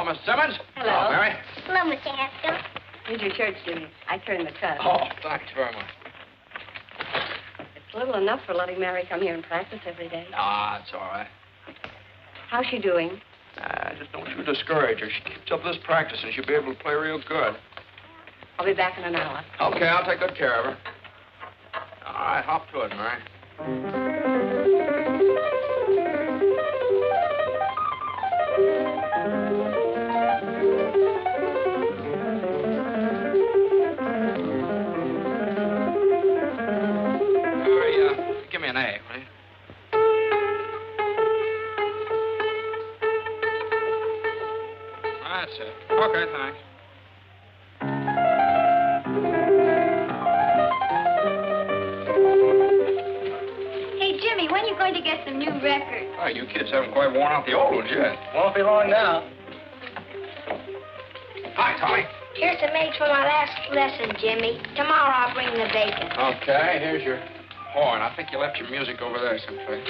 Miss Simmons. Hello. Hello, Mary. Hello, Mr. Haskell. Here's your shirt, Jimmy. I turned the cut. Oh, thanks very much. It's little enough for letting Mary come here and practice every day. Ah, it's all right. How's she doing? Just don't you discourage her. She keeps up this practice and she'll be able to play real good. I'll be back in an hour. Okay, I'll take good care of her. All right, hop to it, Mary. Give me an A, will you? That's it. Okay, thanks. Hey, Jimmy, when are you going to get some new records? Oh, you kids haven't quite worn out the old ones yet. Won't be long now. Hi, Tommy. Here's some eggs for my last lesson, Jimmy. Tomorrow I'll bring the bacon. Okay, here's your horn. I think you left your music over there someplace.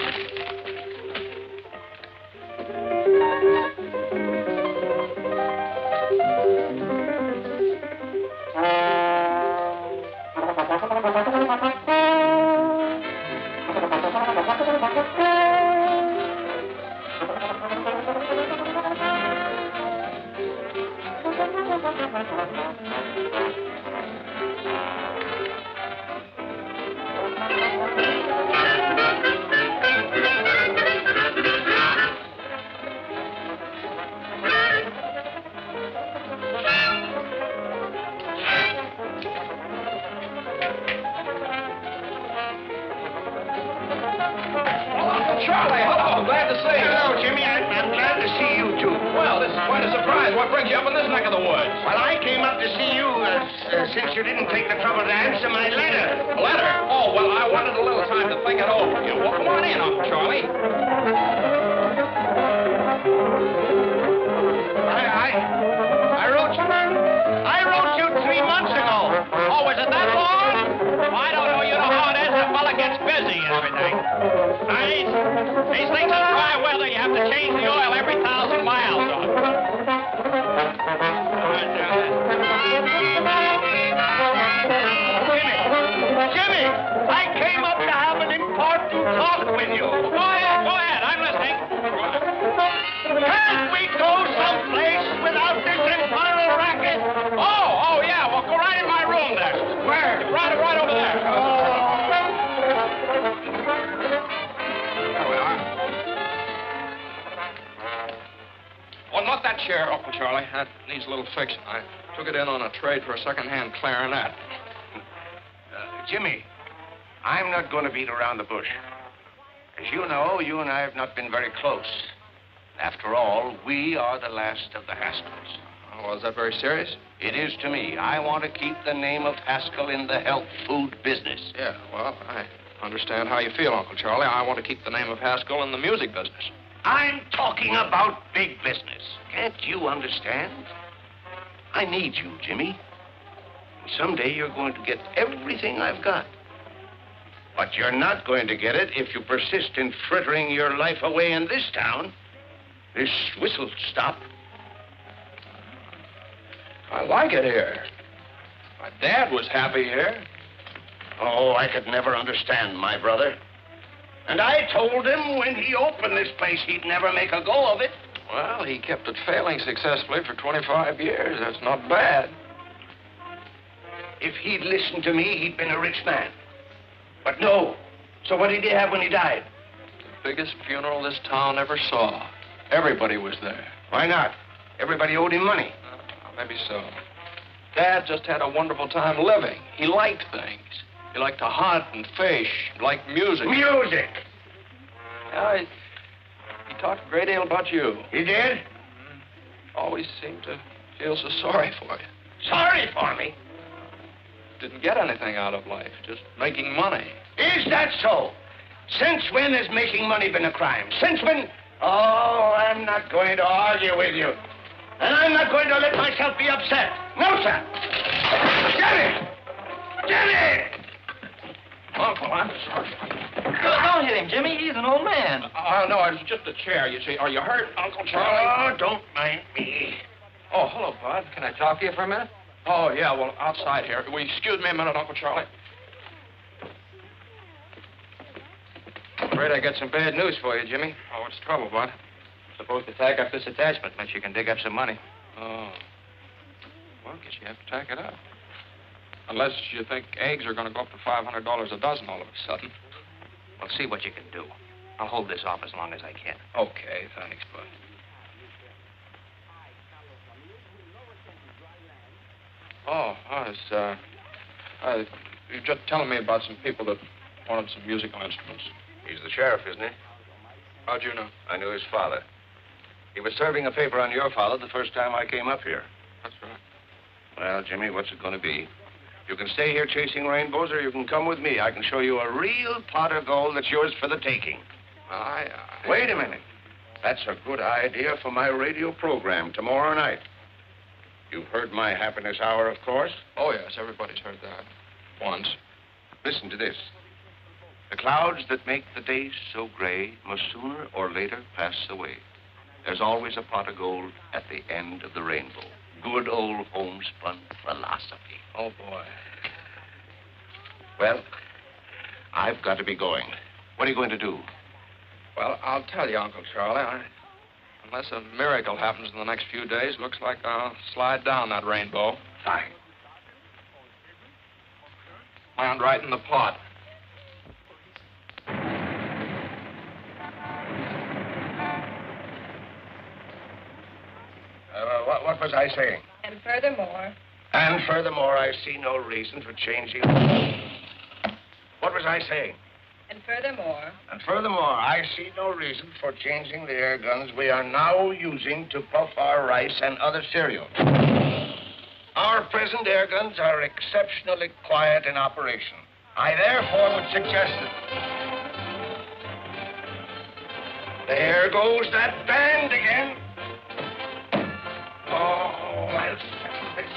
Charlie, hello. Glad to see you. Hello, Jimmy. I'm glad to see you, too. Well, this is quite a surprise. What brings you up in this neck of the woods? Well, I came up to see you since you didn't take the trouble to answer my letter. A letter? Oh, well, I wanted a little time to think it over. You know, well, come on in, Uncle Charlie. I wrote you 3 months ago. Oh, was it that long? Well, I don't know. You know how it is. The fella gets busy and everything. These things in dry weather, you have to change the oil every 1,000 miles. Jimmy, I came up to have an important talk with you. Go ahead. I'm listening. Can't we go someplace without this infernal racket? Oh, yeah. Well, go right in my room there. Where? Right over there. There we are. Oh, not that chair, Uncle Charlie. That needs a little fixing. I took it in on a trade for a second-hand clarinet. Jimmy, I'm not going to beat around the bush. As you know, you and I have not been very close. After all, we are the last of the Haskells. Oh, well, is that very serious? It is to me. I want to keep the name of Haskell in the health food business. Yeah, well, I understand how you feel, Uncle Charlie. I want to keep the name of Haskell in the music business. I'm talking about big business. Can't you understand? I need you, Jimmy. Someday you're going to get everything I've got. But you're not going to get it if you persist in frittering your life away in this town. This whistle stop. I like it here. My dad was happy here. Oh, I could never understand my brother. And I told him when he opened this place, he'd never make a go of it. Well, he kept it failing successfully for 25 years. That's not bad. If he'd listened to me, he'd been a rich man. But no. So what did he have when he died? The biggest funeral this town ever saw. Everybody was there. Why not? Everybody owed him money. Maybe so. Dad just had a wonderful time living. He liked things. He liked to hunt and fish. He liked music. Music! Yeah, he talked a great deal about you. He did? Mm-hmm. Always seemed to feel so sorry for you. Sorry for me? Didn't get anything out of life, just making money. Is that so? Since when has making money been a crime? Since when? Oh, I'm not going to argue with you. And I'm not going to let myself be upset. No, sir. Jenny! Jenny! Uncle, I'm sorry. Don't hit him, Jimmy. He's an old man. No, it was just a chair, you see. Are you hurt, Uncle Charlie? Oh, don't mind me. Oh, hello, Bud. Can I talk to you for a minute? Oh, yeah, well, outside here. Will you excuse me a minute, Uncle Charlie? Afraid I got some bad news for you, Jimmy. Oh, what's the trouble, Bud? Supposed to tack up this attachment unless you can dig up some money. Oh. Well, I guess you have to tack it up. Unless you think eggs are going to go up to $500 a dozen all of a sudden. Well, see what you can do. I'll hold this off as long as I can. Okay, thanks, Bud. Oh, you're just telling me about some people that wanted some musical instruments. He's the sheriff, isn't he? How'd you know? I knew his father. He was serving a paper on your father the first time I came up here. That's right. Well, Jimmy, what's it going to be? You can stay here chasing rainbows, or you can come with me. I can show you a real pot of gold that's yours for the taking. Wait a minute. That's a good idea for my radio program tomorrow night. You've heard my happiness hour, of course. Oh, yes, everybody's heard that. Once. Listen to this. The clouds that make the days so gray must sooner or later pass away. There's always a pot of gold at the end of the rainbow. Good old homespun philosophy. Oh, boy. Well, I've got to be going. What are you going to do? Well, I'll tell you, Uncle Charlie. Unless a miracle happens in the next few days, looks like I'll slide down that rainbow. Fine. Land right in the pot. What was I saying? And furthermore. And furthermore, I see no reason for changing. What was I saying? And furthermore. And furthermore, I see no reason for changing the air guns we are now using to puff our rice and other cereals. Our present air guns are exceptionally quiet in operation. I therefore would suggest that... There goes that band again. Oh, I'll settle this.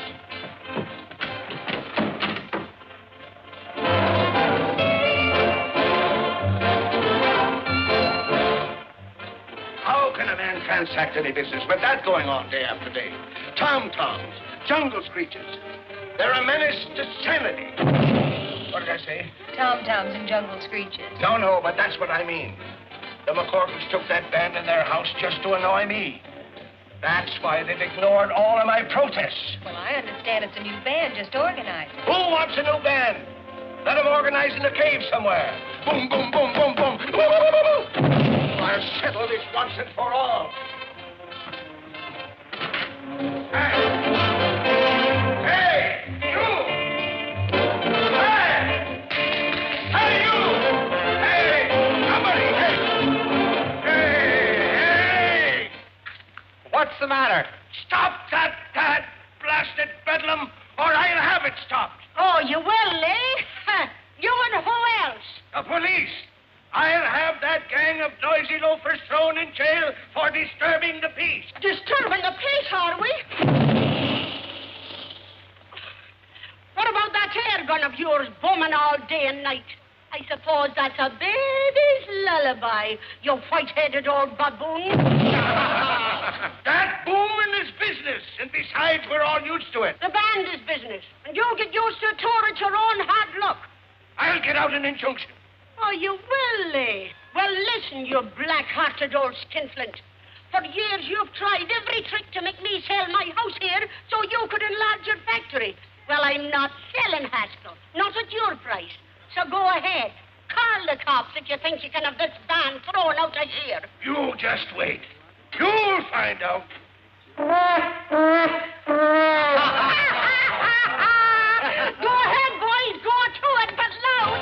How can a man transact any business with that going on day after day? Tom-toms, jungle screeches. They're a menace to sanity. What did I say? Tom-toms and jungle screeches. No, but that's what I mean. The McCorkins took that band in their house just to annoy me. That's why they've ignored all of my protests. Well, I understand it's a new band just organized. Who wants a new band? Let them organize in a cave somewhere. Boom, boom, boom, boom, boom. Woo, woo, woo, woo. I'll settle this once and for all. Hey, you! Hey, you! Hey, somebody! Hey! What's the matter? Stop that blasted bedlam, or I'll have it stopped. Oh, you will, eh? You and who else? The police. I'll have that gang of noisy loafers thrown in jail for disturbing the peace. Disturbing the peace, are we? What about that air gun of yours booming all day and night? I suppose that's a baby's lullaby, you white-headed old baboon. and besides, we're all used to it. The band is business, and you get used to a tour at your own hard luck. I'll get out an injunction. Oh, you will, eh? Well, listen, you black-hearted old skinflint. For years, you've tried every trick to make me sell my house here so you could enlarge your factory. Well, I'm not selling Haskell. Not at your price. So go ahead. Call the cops if you think you can have this band thrown out of here. You just wait. You'll find out. Go ahead, boys. Go to it, but loud.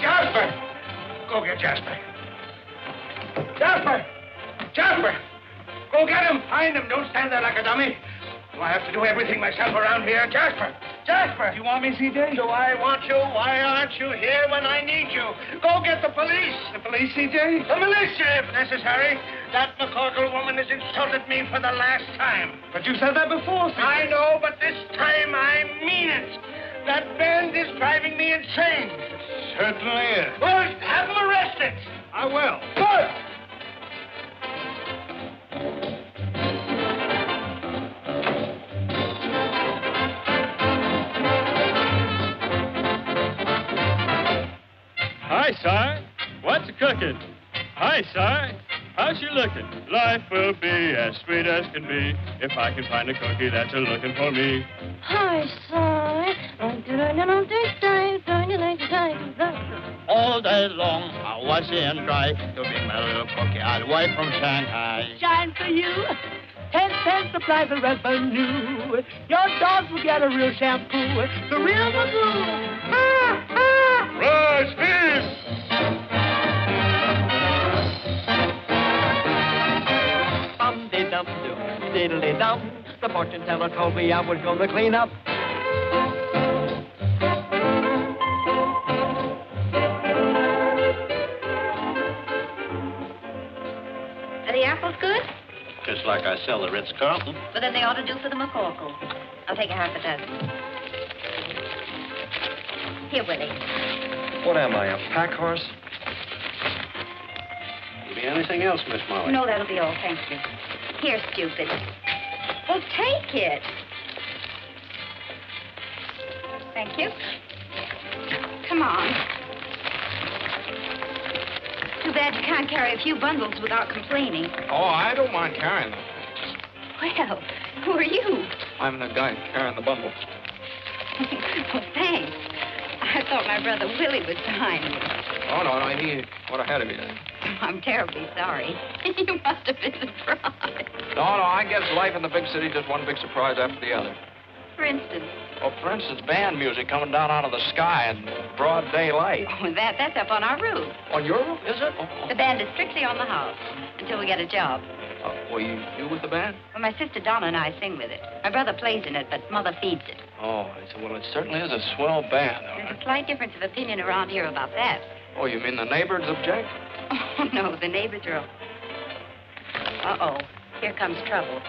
Jasper! Go get Jasper. Jasper! Jasper! Go get him. Find him. Don't stand there like a dummy. Do I have to do everything myself around here? Jasper! Jasper! You want me, C.J.? Do I want you? Why aren't you here when I need you? Go get the police. The police, C.J.? The militia, if necessary. That McCorkle woman has insulted me for the last time. But you said that before, C.J. I know, but this time I mean it. That band is driving me insane. Certainly is. Well, have them arrested. I will. Good. Hi, Si. What's cooking? Hi, Si. How's you looking? Life will be as sweet as can be if I can find a cookie that's a-looking for me. Hi, Si. All day long, I was in dry to bring my little cookie all the way from Shanghai. Shine for you. 10 cents supplies the revenue. Your dogs will get a real shampoo. The real Magoo. Rise, peace! Bum-de-dum-dum, diddly-dum. The fortune teller told me I was going to clean up. Are the apples good? Just like I sell the Ritz-Carlton. Well, then they ought to do for the McCorkle. I'll take a half a dozen. Here, Willie. What am I, a pack horse? Be anything else, Miss Molly? No, that'll be all. Thank you. Here, stupid. Well, take it. Thank you. Come on. Too bad you can't carry a few bundles without complaining. Oh, I don't mind carrying them. Well, who are you? I'm the guy carrying the bundle. Well, thanks. I thought my brother Willie was behind me. Oh, no, he went ahead of you. I'm terribly sorry. You must have been surprised. No, I guess life in the big city just one big surprise after the other. For instance? Oh, for instance, band music coming down out of the sky in broad daylight. Oh, that's up on our roof. On your roof, is it? Oh. The band is strictly on the house until we get a job. Well, you with the band? Well, my sister Donna and I sing with it. My brother plays in it, but Mother feeds it. Oh, I said, well, it certainly is a swell band. There's a slight difference of opinion around here about that. Oh, you mean the neighbors object? Oh, no, the neighbors are... Uh-oh, here comes trouble.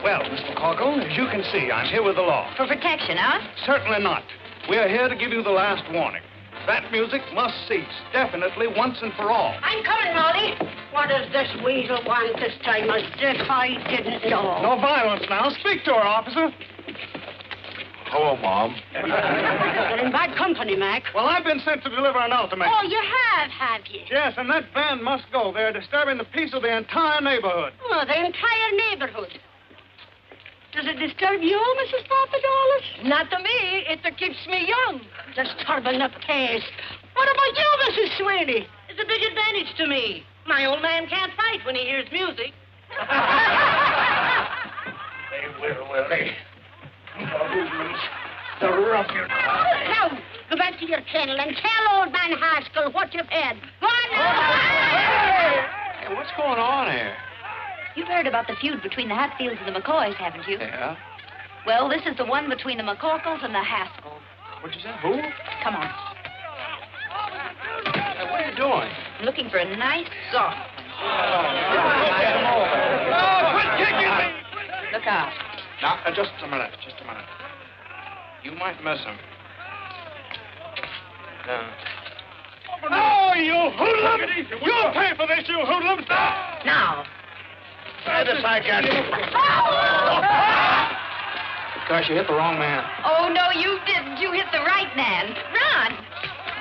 Well, Miss McCorkle, as you can see, I'm here with the law. For protection, huh? Certainly not. We are here to give you the last warning. That music must cease, definitely, once and for all. I'm coming, Molly. What does this weasel want this time? As if I didn't know. No violence now. Speak to her, officer. Hello, Mom. You're in bad company, Mac. Well, I've been sent to deliver an ultimatum. Oh, you have you? Yes, and that band must go. They're disturbing the peace of the entire neighborhood. Oh, the entire neighborhood. Does it disturb you, Mrs. Papadopoulos? Not to me. It keeps me young. Disturbing the peace. What about you, Mrs. Sweeney? It's a big advantage to me. My old man can't fight when he hears music. They will they? The ruffian. Now, go back to your kennel and tell old man Haskell what you've had. Go on now. Hey, what's going on here? You've heard about the feud between the Hatfields and the McCoys, haven't you? Yeah? Well, this is the one between the McCorkles and the Haskells. What'd you say? Who? Come on. Hey, what are you doing? I'm looking for a nice, soft Quit kicking me! Look out. Now, just a minute. You might miss him. Oh, you hoodlum! You'll pay for this, you hoodlum! Now. Get this I can. Gosh, you hit the wrong man. Oh, no, you didn't. You hit the right man. Run.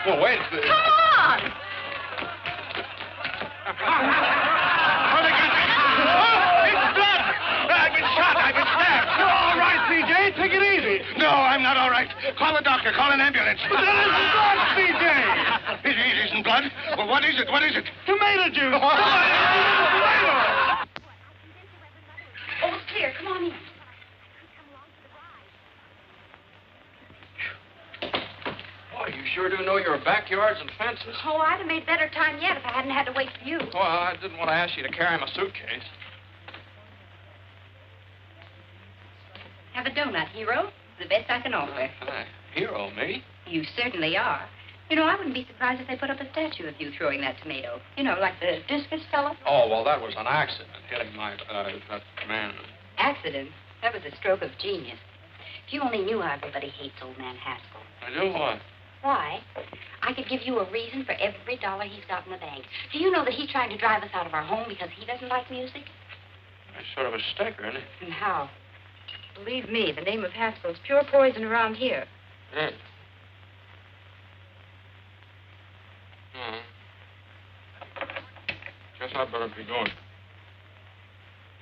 Well, wait. Come on. Oh, they got me. Oh, it's blood. I've been shot. I've been stabbed. You're all right, C.J. Take it easy. No, I'm not all right. Call the doctor. Call an ambulance. But that isn't blood, C.J. It isn't blood. Well, what is it? What is it? Tomato juice. Oh, it's clear. Come on in. Boy, you sure do know your backyards and fences. Oh, I'd have made better time yet if I hadn't had to wait for you. Well, I didn't want to ask you to carry my suitcase. Have a donut, hero. The best I can offer. Hero, me? You certainly are. You know, I wouldn't be surprised if they put up a statue of you throwing that tomato. You know, like the discus fella. Oh, well, that was an accident, hitting my, that man. Accident? That was a stroke of genius. If you only knew how everybody hates old man Haskell. I do what? Why? I could give you a reason for every dollar he's got in the bank. Do you know that he's trying to drive us out of our home because he doesn't like music? That's sort of a sticker, isn't it? And how? Believe me, the name of Haskell's pure poison around here. Yeah. Guess I'd better be going.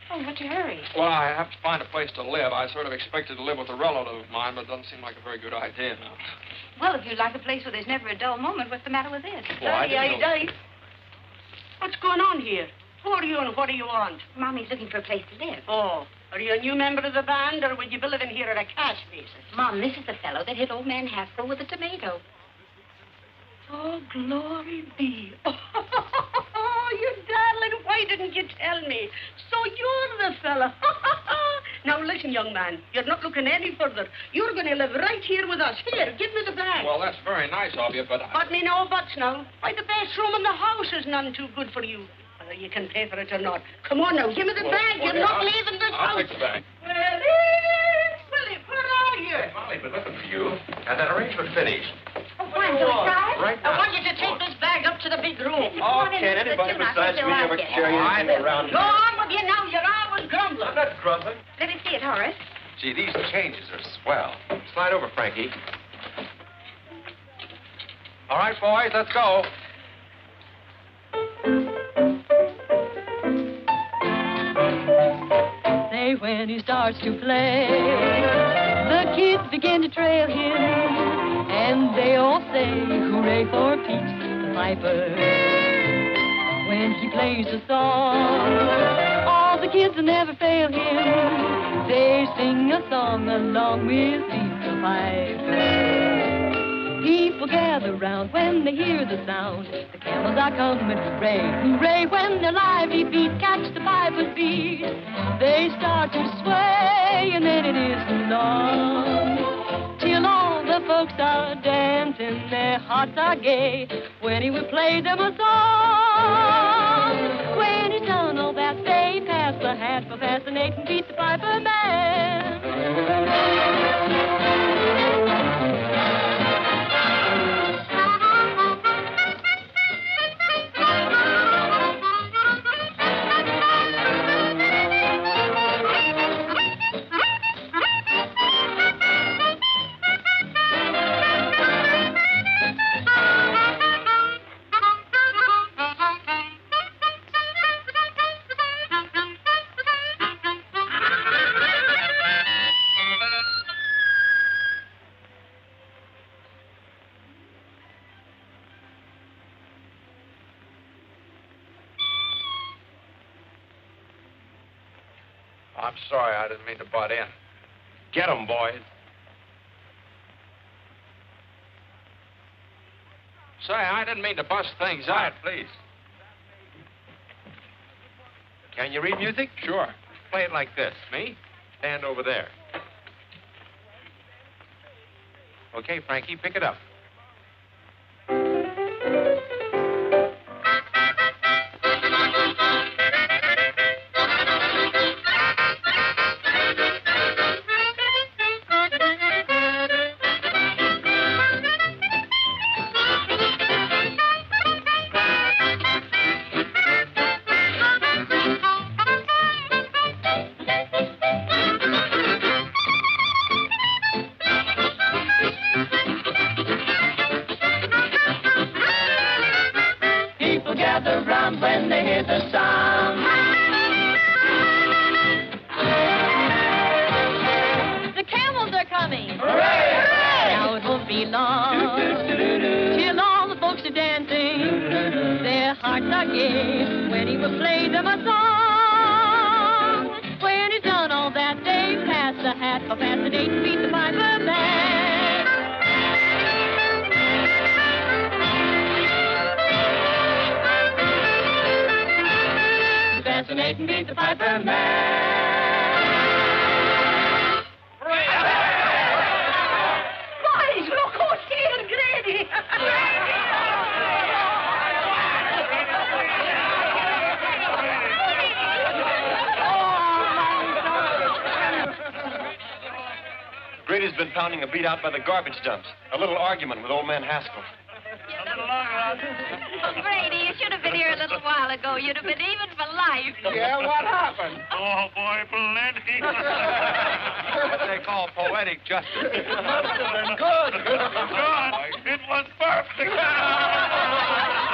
Oh, what's your hurry? Well, I have to find a place to live. I sort of expected to live with a relative of mine, but it doesn't seem like a very good idea now. Well, if you'd like a place where there's never a dull moment, what's the matter with this? Well, I didn't know. What's going on here? Who are you and what do you want? Mommy's looking for a place to live. Oh, are you a new member of the band, or will you be living here at a cash basis? Mom, this is the fellow that hit old man Haskell with a tomato. Oh, glory be. Oh, you darling, why didn't you tell me? So you're the fella. Now, listen, young man, you're not looking any further. You're going to live right here with us. Here, give me the bag. Well, that's very nice of you, but... But me no buts now. Why, the best room in the house is none too good for you. Whether you can pay for it or not. Come on now, give me the bag. You're not leaving this I'll house. take the bag. Willie, where are you? Hey, Molly, been looking for you. And that arrangement finished. Oh, why, do we try? Right I now. want you to take this bag up to the big room. Oh, can't anybody besides me ever carry anything around Go on with you now. You're always grumbling. I'm not grumbling. Let me see it, Horace. Gee, these changes are swell. Slide over, Frankie. All right, boys, let's go. Say when he starts to play, the kids begin to trail him, and they all say, hooray for Pete the Piper. When he plays a song, all the kids will never fail him. They sing a song along with Pete the Piper. People gather round when they hear the sound. The camels are coming, hooray, hooray. When their lively feet catch the piper's beat, they start to sway, and then it isn't long till all the folks are dancing, their hearts are gay, when he would play them a song. When he's done all that, they pass the hat for fascinating Pete the Piper Man. I'm sorry, I didn't mean to butt in. Get 'em, boys. Say, I didn't mean to bust things Quiet, up. please. Can you read music? Sure. Play it like this. Me? Stand over there. Okay, Frankie, pick it up. drum when they hear the sound. The camels are coming. Hooray! Now it won't be long till all the folks are dancing. Their hearts are gay when he will play them a song. When he's done all that, they pass the hat for fascinating beat the piper man. Fascinating beat the piper man. Boys, look who's here, Grady. Grady's been pounding a beat out by the garbage dumps. A little argument with old man Haskell. Oh, Grady, you should have been here a little while ago. You'd have been even for life. Yeah, what happened? Oh, boy, plenty. What they call poetic justice. It must have been good. God, it was perfect.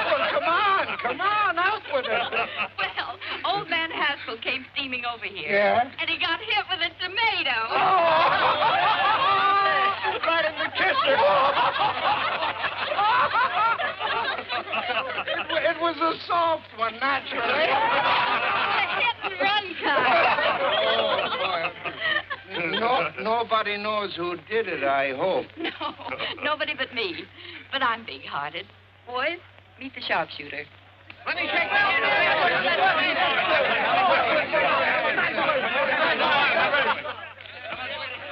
Well, come on, out with it. Well, old man Haskell came steaming over here. Yeah? And he got hit with a tomato. Right in the kisser. It was a soft one, naturally. A hit-and-run kind. Nobody knows who did it, I hope. No, nobody but me. But I'm big-hearted. Boys, meet the sharpshooter. Let me check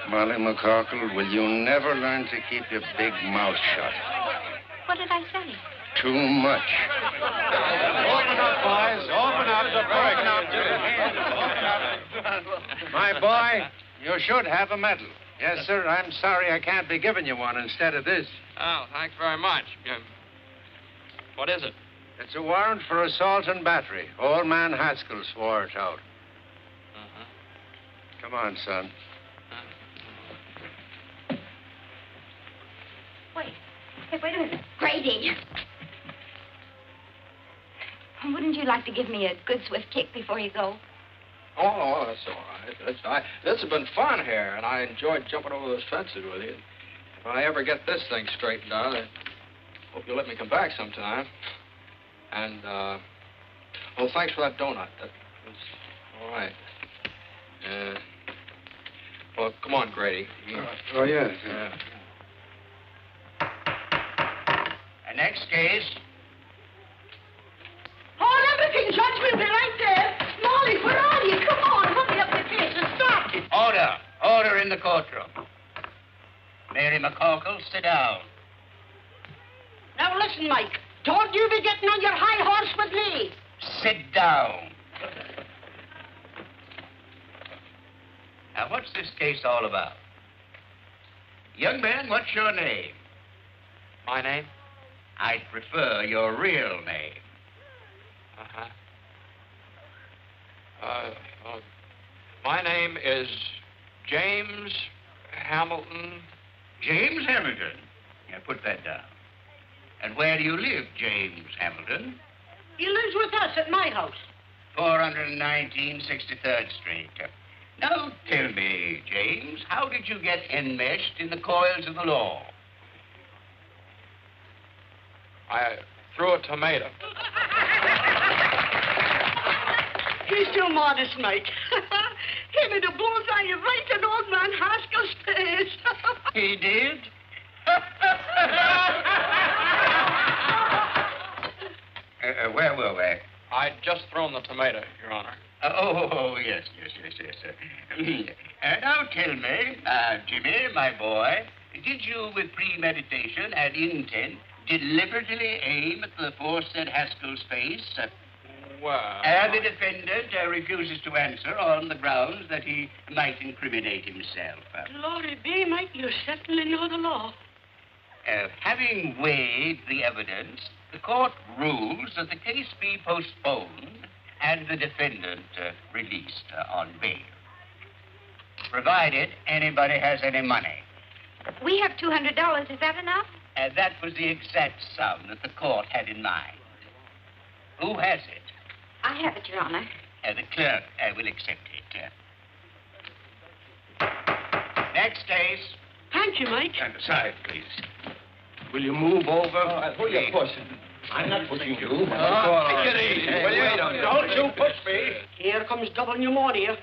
Molly McCorkle, will you never learn to keep your big mouth shut? What did I say? Too much. Open up, boys. Open up. My boy, you should have a medal. Yes, sir. I'm sorry I can't be giving you one instead of this. Oh, thanks very much. What is it? It's a warrant for assault and battery. Old man Haskell swore it out. Come on, son. Wait. Hey, wait a minute. Grady. Wouldn't you like to give me a good swift kick before you go? Oh, that's all right. This has been fun here, and I enjoyed jumping over those fences with you. If I ever get this thing straightened out, I hope you'll let me come back sometime. And, thanks for that donut. That was all right. Well, come on, Grady. Oh, yes. Yeah. The next case. Hold everything, Judge. We'll be right there. Molly, where are you? Come on, hurry up the case and start it. Order in the courtroom. Mary McCorkle, sit down. Now listen, Mike. Don't you be getting on your high horse with me. Sit down. Now, what's this case all about? Young man, what's your name? My name? I'd prefer your real name. My name is James Hamilton. James Hamilton. Yeah, put that down. And where do you live, James Hamilton? He lives with us at my house. 419 63rd Street. Now, tell me, James, how did you get enmeshed in the coils of the law? I threw a tomato. He's too modest, Mike. He made a bullseye right in old man Haskell's face. He did? Where were we? I'd just thrown the tomato, Your Honor. Yes. Now tell me, Jimmy, my boy, did you, with premeditation and intent, deliberately aim at the aforesaid Haskell's face? Well... And the defendant refuses to answer on the grounds that he might incriminate himself. Glory be, Mike, you certainly know the law. Having weighed the evidence, the court rules that the case be postponed and the defendant released on bail, provided anybody has any money. We have $200. Is that enough? That was the exact sum that the court had in mind. Who has it? I have it, Your Honor. The clerk will accept it. Next case. Thank you, Mike. Stand aside, please. Will you move over? Who are you pushing? I'm not pushing you. Take it easy. Will you? Don't you push me. Here comes double pneumonia.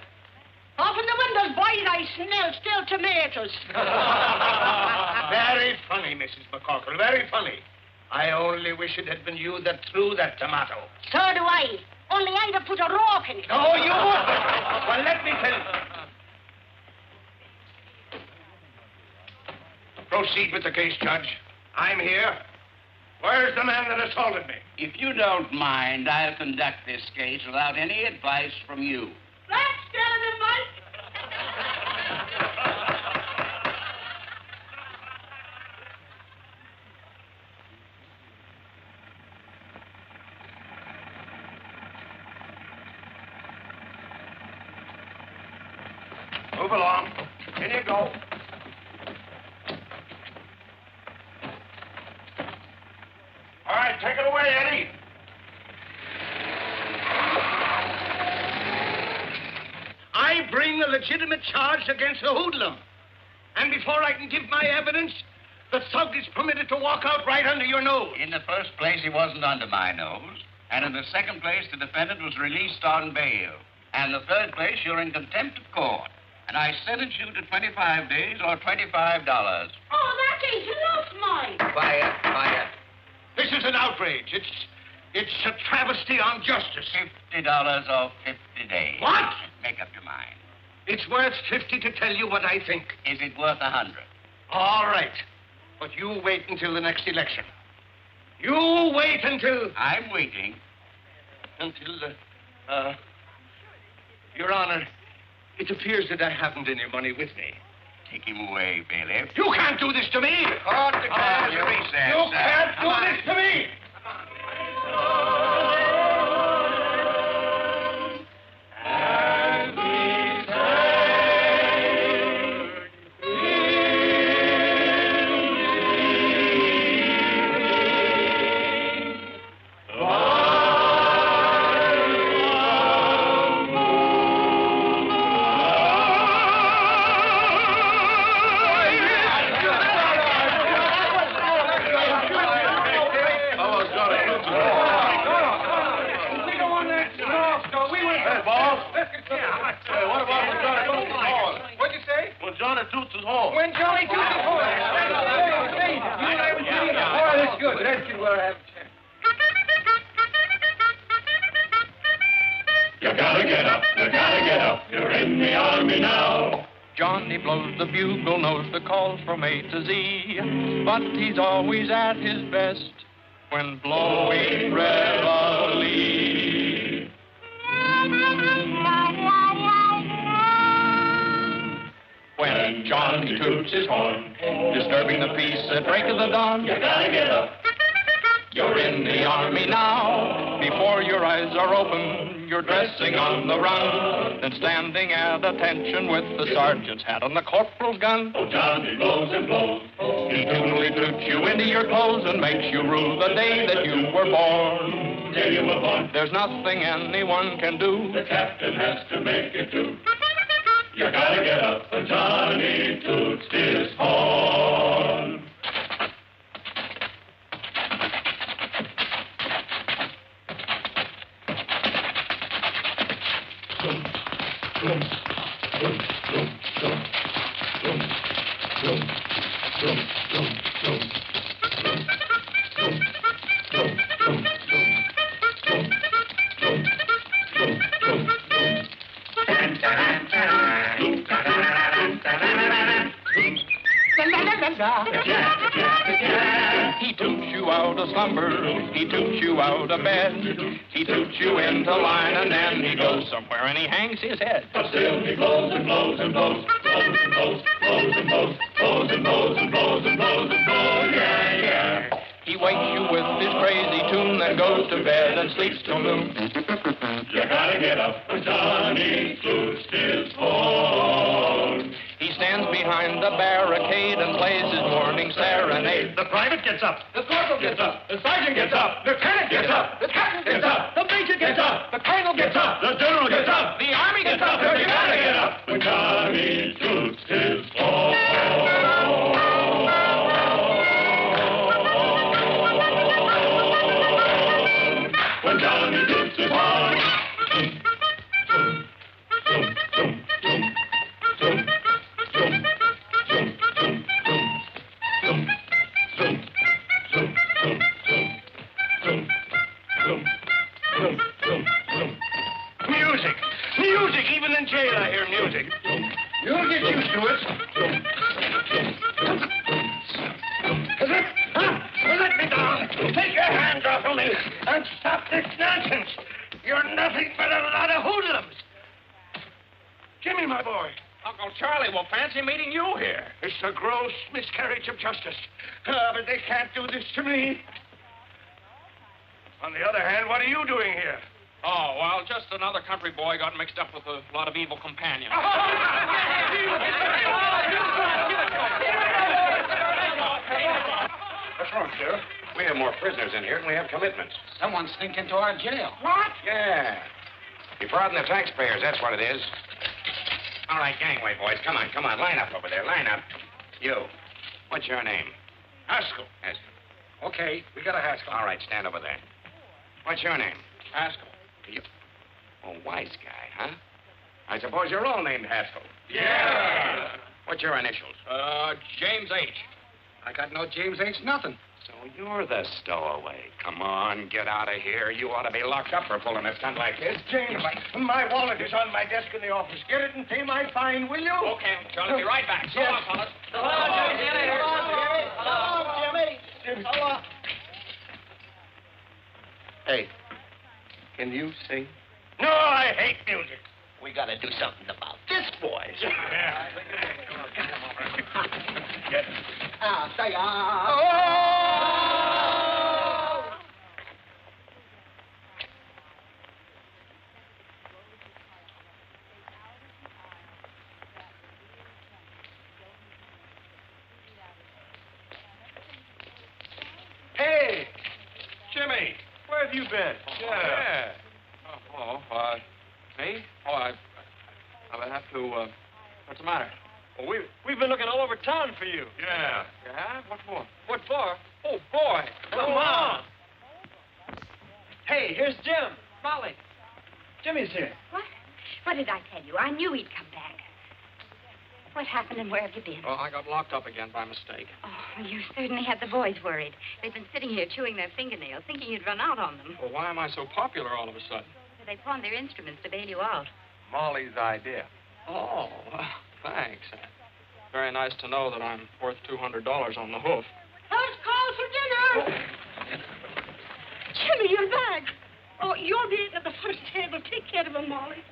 Open the windows, boys. I smell still tomatoes. Very funny, Mrs. McCorkle. Very funny. I only wish it had been you that threw that tomato. So do I. Only I'd have put a rock in it. No, you wouldn't. Well, let me tell you. Proceed with the case, Judge. I'm here. Where's the man that assaulted me? If you don't mind, I'll conduct this case without any advice from you. That's telling him, Mike. Move along. In you go. All right, take it away, Eddie. I bring a legitimate charge against the hoodlum. And before I can give my evidence, the thug is permitted to walk out right under your nose. In the first place, he wasn't under my nose. And in the second place, the defendant was released on bail. And in the third place, you're in contempt of court. And I sentence you to 25 days or $25. Oh, that ain't enough, Mike. Quiet, quiet. This is an outrage. It's a travesty on justice. $50 or 50 days. What? Make up your mind. It's worth 50 to tell you what I think. Is it worth 100? All right. But you wait until the next election. You wait until... I'm waiting. Until, Your Honor, it appears that I haven't any money with me. Take him away, bailiff. You can't do this to me! Court declares recess. You can't do this to me! Johnny blows the bugle, knows the calls from A to Z, but he's always at his best when blowing reveille. When Johnny toots his horn, disturbing the peace at break of the dawn, you gotta get up. You're in the army now. Before your eyes are open, you're dressing on the run, then standing at attention with the sergeant's hat on the corporal's gun. Oh, Johnny blows and blows. He tunely toots you into your clothes and makes you rue the day that you were born. Day you were born. There's nothing anyone can do. The captain has to make it too. You gotta get up when Johnny toots his horn. He toots you out of slumber, he toots you out of bed, he toots you into line, and then he goes somewhere and he hangs his head. But still he blows and blows and blows, blows and blows, blows and blows, blows and blows and blows and blows and blows, yeah, yeah. He wakes you with his crazy tune, then goes to bed and sleeps till noon. You gotta get up when Johnny toots his horn. He stands behind the barricade and plays his morning serenade. The private gets up. The corporal gets up. The sergeant gets up. Lieutenant gets up. The captain gets up. up. The colonel gets up. The general gets up. The army gets up. You gotta get up. When Johnny toots his horn. When Johnny toots his horn. Music! Music! Even in jail I hear music. You'll get used to it. Let me down. Take your hands off of me and stop this nonsense. You're nothing but a lot of hoodlums. Jimmy, my boy. Uncle Charlie will fancy meeting you here. It's a gross miscarriage of justice. But they can't do this to me. On the other hand, what are you doing here? Oh, well, just another country boy got mixed up with a lot of evil companions. What's wrong, Sheriff? We have more prisoners in here and we have commitments. Someone sneaked into our jail. What? Yeah. Defrauding the taxpayers, that's what it is. All right, gangway, boys. Come on. Line up over there. Line up. You. What's your name? Haskell. Haskell. Okay, we got a Haskell. All right, stand over there. What's your name? Haskell. You... Oh, wise guy, huh? I suppose you're all named Haskell. Yeah. What's your initials? James H. I got no James H. nothing. So you're the stowaway. Come on, get out of here. You ought to be locked up for pulling a stunt like this. James, my wallet is on my desk in the office. Get it and pay my fine, will you? Okay, Charlie, be right back. So long, fellas. So long, Jimmy. So long, Jimmy. So long. Hey, can you sing? No, I hate music. We gotta do something about this, boys. Say, oh! Hey, Jimmy, where have you been? Yeah. Me? Oh, I have to, what's the matter? Well, we've been looking all over town for you. Yeah. Yeah? What for? What for? Oh, boy. Come on. Hey, here's Jim. Molly. Jimmy's here. What? What did I tell you? I knew he'd come back. What happened and where have you been? Well, I got locked up again by mistake. Oh, you certainly had the boys worried. They've been sitting here chewing their fingernails, thinking you'd run out on them. Well, why am I so popular all of a sudden? They pawned their instruments to bail you out. Molly's idea. Oh, thanks. Very nice to know that I'm worth $200 on the hoof. First call for dinner. Jimmy, you're back. Oh, you'll be eating at the first table. Take care of him, Molly.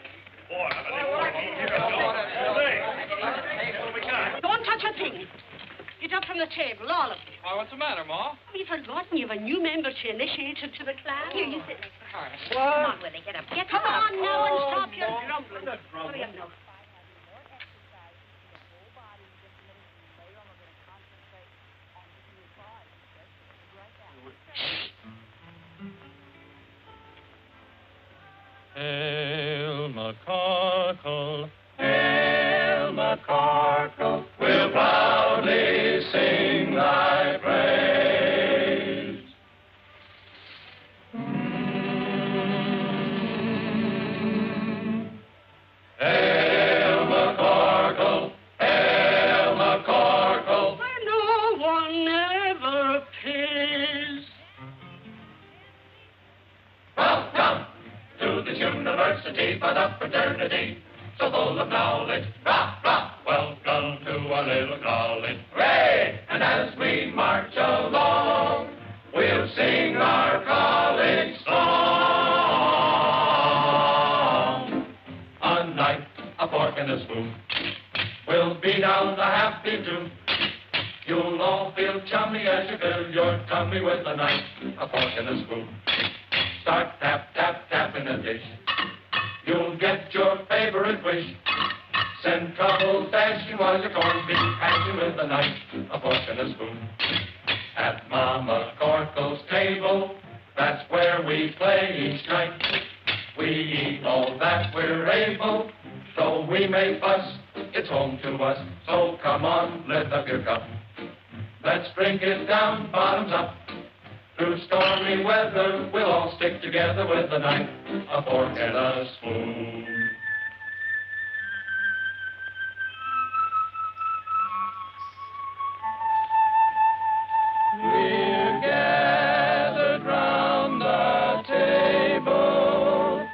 Don't touch a thing. Get up from the table, all of you. Why, what's the matter, Ma? Have you forgotten you have a new member to initiate to the class? Here, you sit. What? Come on, Willie, get up. Get Come up. on now and stop your grumbling. Hurry up now. Hail McCarkle, hail McCarkle, we'll proudly sing thy praise. Hail McCarkle, hail McCarkle, where no one ever pays. Welcome to this university for the fraternity, so full of knowledge. Rah, rah, welcome to our little college. Hooray! And as we march along, we'll sing our college song. A knife, a fork, and a spoon. We'll be down the happy tune. You'll all feel chummy as you fill your tummy with a knife, a fork, and a spoon. Start tap, tap, tap in the dish. You'll get your favorite wish. Send trouble dashing while your corned beef hashing with a knife, a fork, and a spoon. At Mama Corkle's table, that's where we play each night. We eat all that we're able. Though we may fuss, it's home to us. So come on, lift up your cup. Let's drink it down, bottoms up. Through stormy weather, we'll all stick together with a knife, a fork, and a spoon. We're gathered round the table.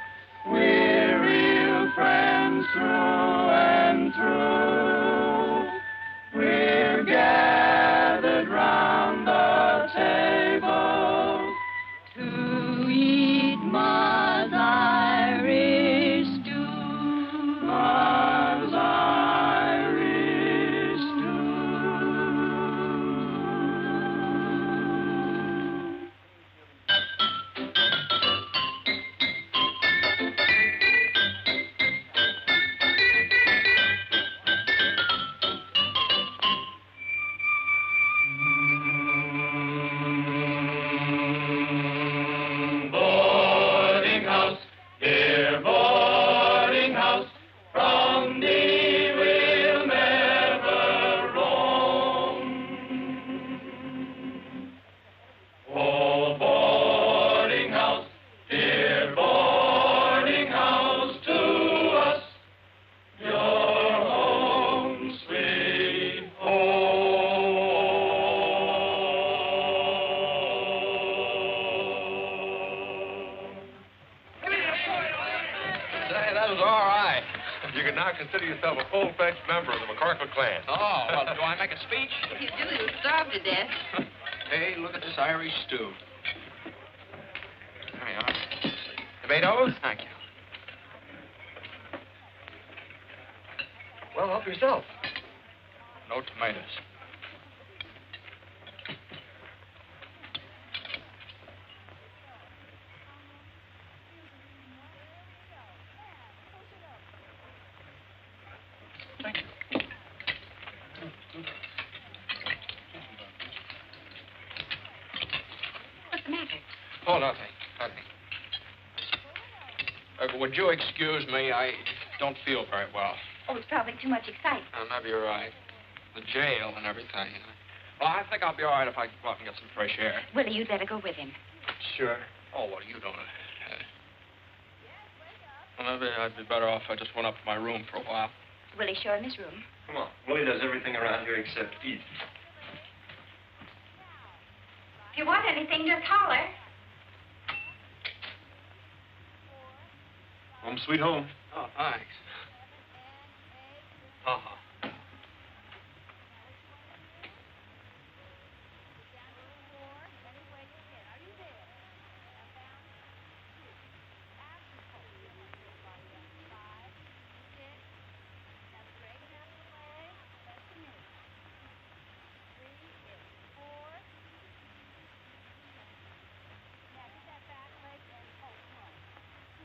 We're real friends through and through. We're gathered round the table to eat Ma's Irish stew. Ma's Irish stew. Boarding house, dear boarding house, from thee we'll never roam. Oh, boarding house, dear boarding house, to us your home, sweet Say, that was all right. You can now consider yourself a full-fledged member of the McCorkle clan. Oh, well, do I make a speech? If you do, you'll starve to death. Hey, look at this Irish stew. There you are. Tomatoes? Thank you. Well, help yourself. No tomatoes. Thank you. What's the matter? Oh, nothing. Would you excuse me? I don't feel very well. Oh, it's probably too much excitement. Maybe you're right. The jail and everything. Well, I think I'll be all right if I go out and get some fresh air. Willie, you'd better go with him. Sure. Oh, well, you don't. Well, maybe I'd be better off if I just went up to my room for a while. Willie's sure in his room. Come on. Willie does everything around here except eat. If you want anything, just holler. Home sweet home. Oh, thanks. Uh-huh.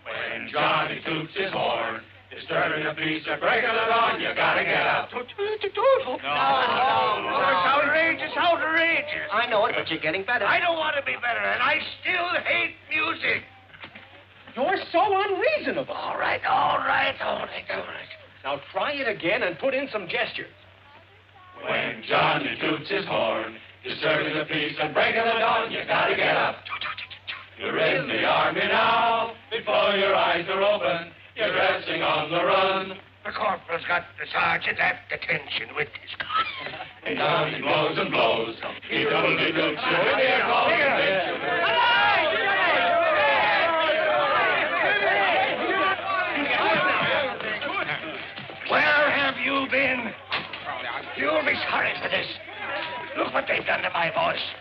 When Johnny toots his horn, disturbing the peace or breaking the dawn, you gotta get up. No. It's outrageous, outrageous. I know it, but you're getting better. I don't want to be better, and I still hate music. You're so unreasonable. All right. Now try it again and put in some gestures. When Johnny toots his horn, disturbing the peace and breaking the dawn, you gotta get up. You're in the army now, before your eyes are open, you're dressing on the run. The corporal's got the sergeant at detention with his gun. And down he blows and blows, he double-doots you in the air calls. Where have you been? You'll be sorry for this. Look what they've done to my voice.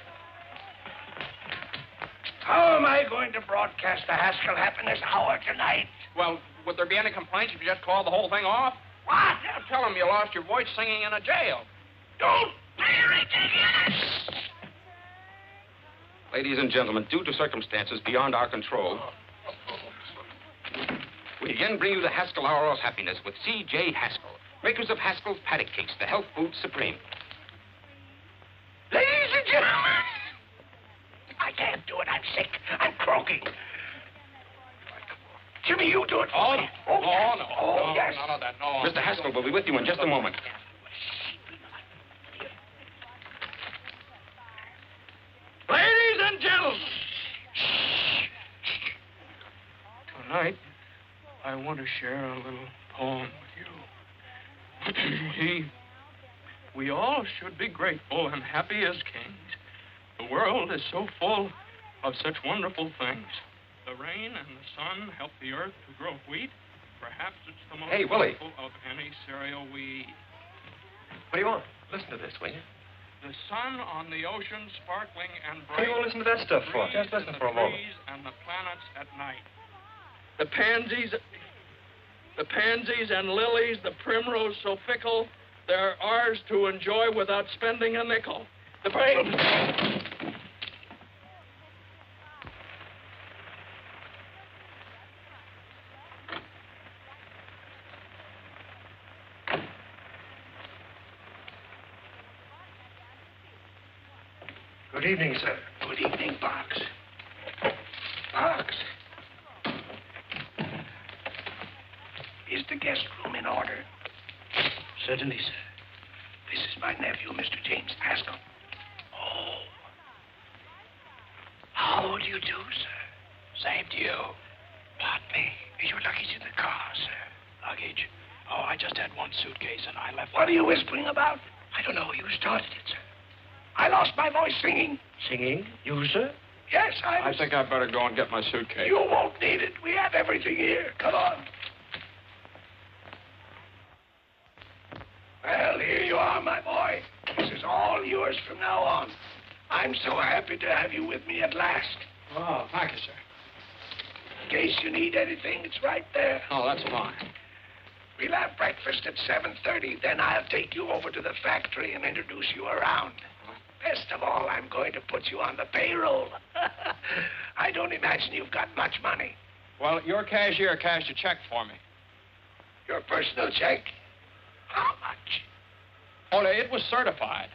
How am I going to broadcast the Haskell Happiness Hour tonight? Well, would there be any complaints if you just called the whole thing off? What? Tell them you lost your voice singing in a jail. Don't be ridiculous. Ladies and gentlemen, due to circumstances beyond our control, we again bring you the Haskell Hour of Happiness with C.J. Haskell, makers of Haskell's Paddock Cakes, the health food supreme. Ladies and gentlemen, I can't do it. I'm sick. I'm croaking. Jimmy, you do it for Oh, me. no, yes. no, Oh, no, yes. none of that, no. Mr. Haskell will be with you in just a moment. Ladies and gentlemen. Tonight, I want to share a little poem with you. We all should be grateful and happy as kings. The world is so full of such wonderful things. The rain and the sun help the earth to grow wheat. Perhaps it's the most Hey, Willie. wonderful of any cereal we eat. What do you want? Listen to this, will you? The sun on the ocean sparkling and What do bright. you want to listen to that stuff for? Trees Just listen and for a the moment. trees and the planets at night. The pansies and lilies, the primrose so fickle, they're ours to enjoy without spending a nickel. The Good evening, sir. Good evening, Box. Box. Is the guest room in order? Certainly, sir. This is my nephew, Mr. James Haskell. Oh. How do you do, sir? Same to you. Pardon me. Is your luggage in the car, sir? Luggage? Oh, I just had one suitcase and I left. What are you whispering about? I don't know. You started it, sir. I lost my voice singing. Singing? You, sir? Yes, I think I'd better go and get my suitcase. You won't need it. We have everything here. Come on. Well, here you are, my boy. This is all yours from now on. I'm so happy to have you with me at last. Oh, thank you, sir. In case you need anything, it's right there. Oh, that's fine. We'll have breakfast at 7:30. Then I'll take you over to the factory and introduce you around. Best of all, I'm going to put you on the payroll. I don't imagine you've got much money. Well, your cashier cashed a check for me. Your personal check? How much? Oh, it was certified.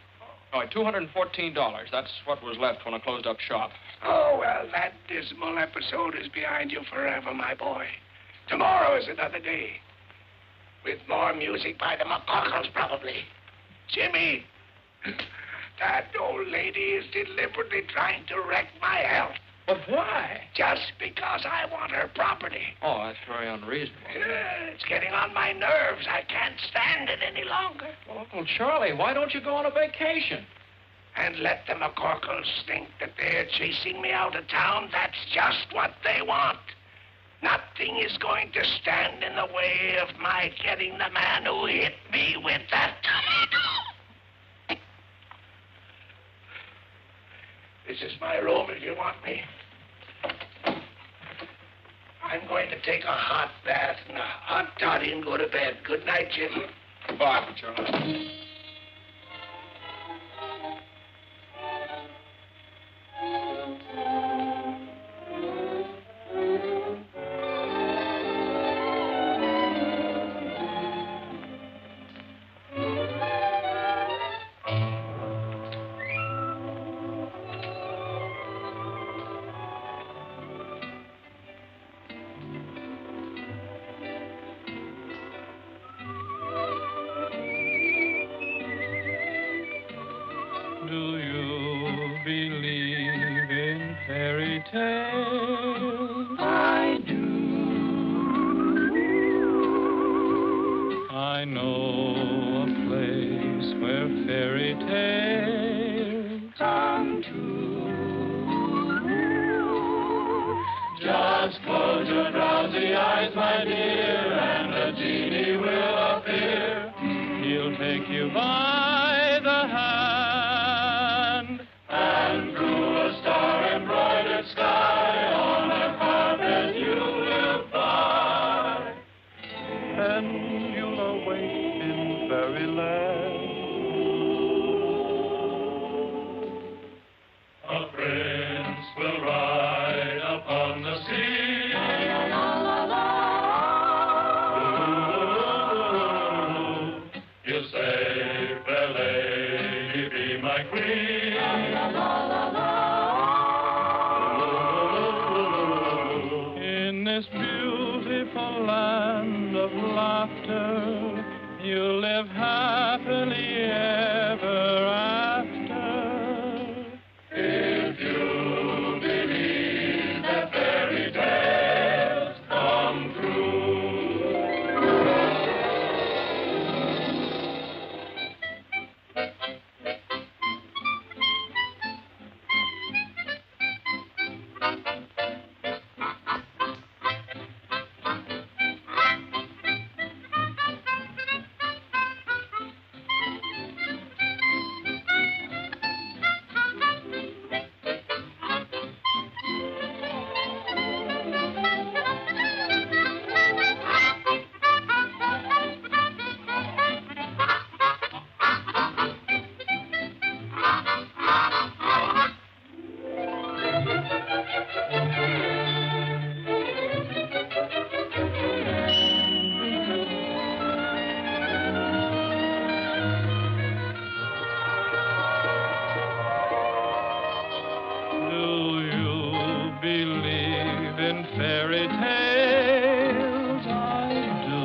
Oh, $214. That's what was left when I closed up shop. Oh, well, that dismal episode is behind you forever, my boy. Tomorrow is another day. With more music by the McCockles, probably. Jimmy, that old lady is deliberately trying to wreck my health. But why? Just because I want her property. Oh, that's very unreasonable. Yeah, it's getting on my nerves. I can't stand it any longer. Well, Uncle Charlie, why don't you go on a vacation? And let the McCorkles think that they're chasing me out of town. That's just what they want. Nothing is going to stand in the way of my getting the man who hit me with that tomato. This is my room if you want me. I'm going to take a hot bath and a hot toddy and go to bed. Good night, Jim. Goodbye, Uncle Charlie. Do you believe in fairy tales? I do. I know a place where fairy tales come true. Just close your drowsy eyes, my dear, and a genie will appear. He'll take you by the hand. And through a star-embroidered sky, on a carpet you will fly. And you'll awake in fairyland. A prince will ride upon the sea. He'll say, fair lady, be my queen. In this beautiful joyful land of laughter. You'll live happily ever after. If you believe that fairy tales come true. Fairy tales, I do.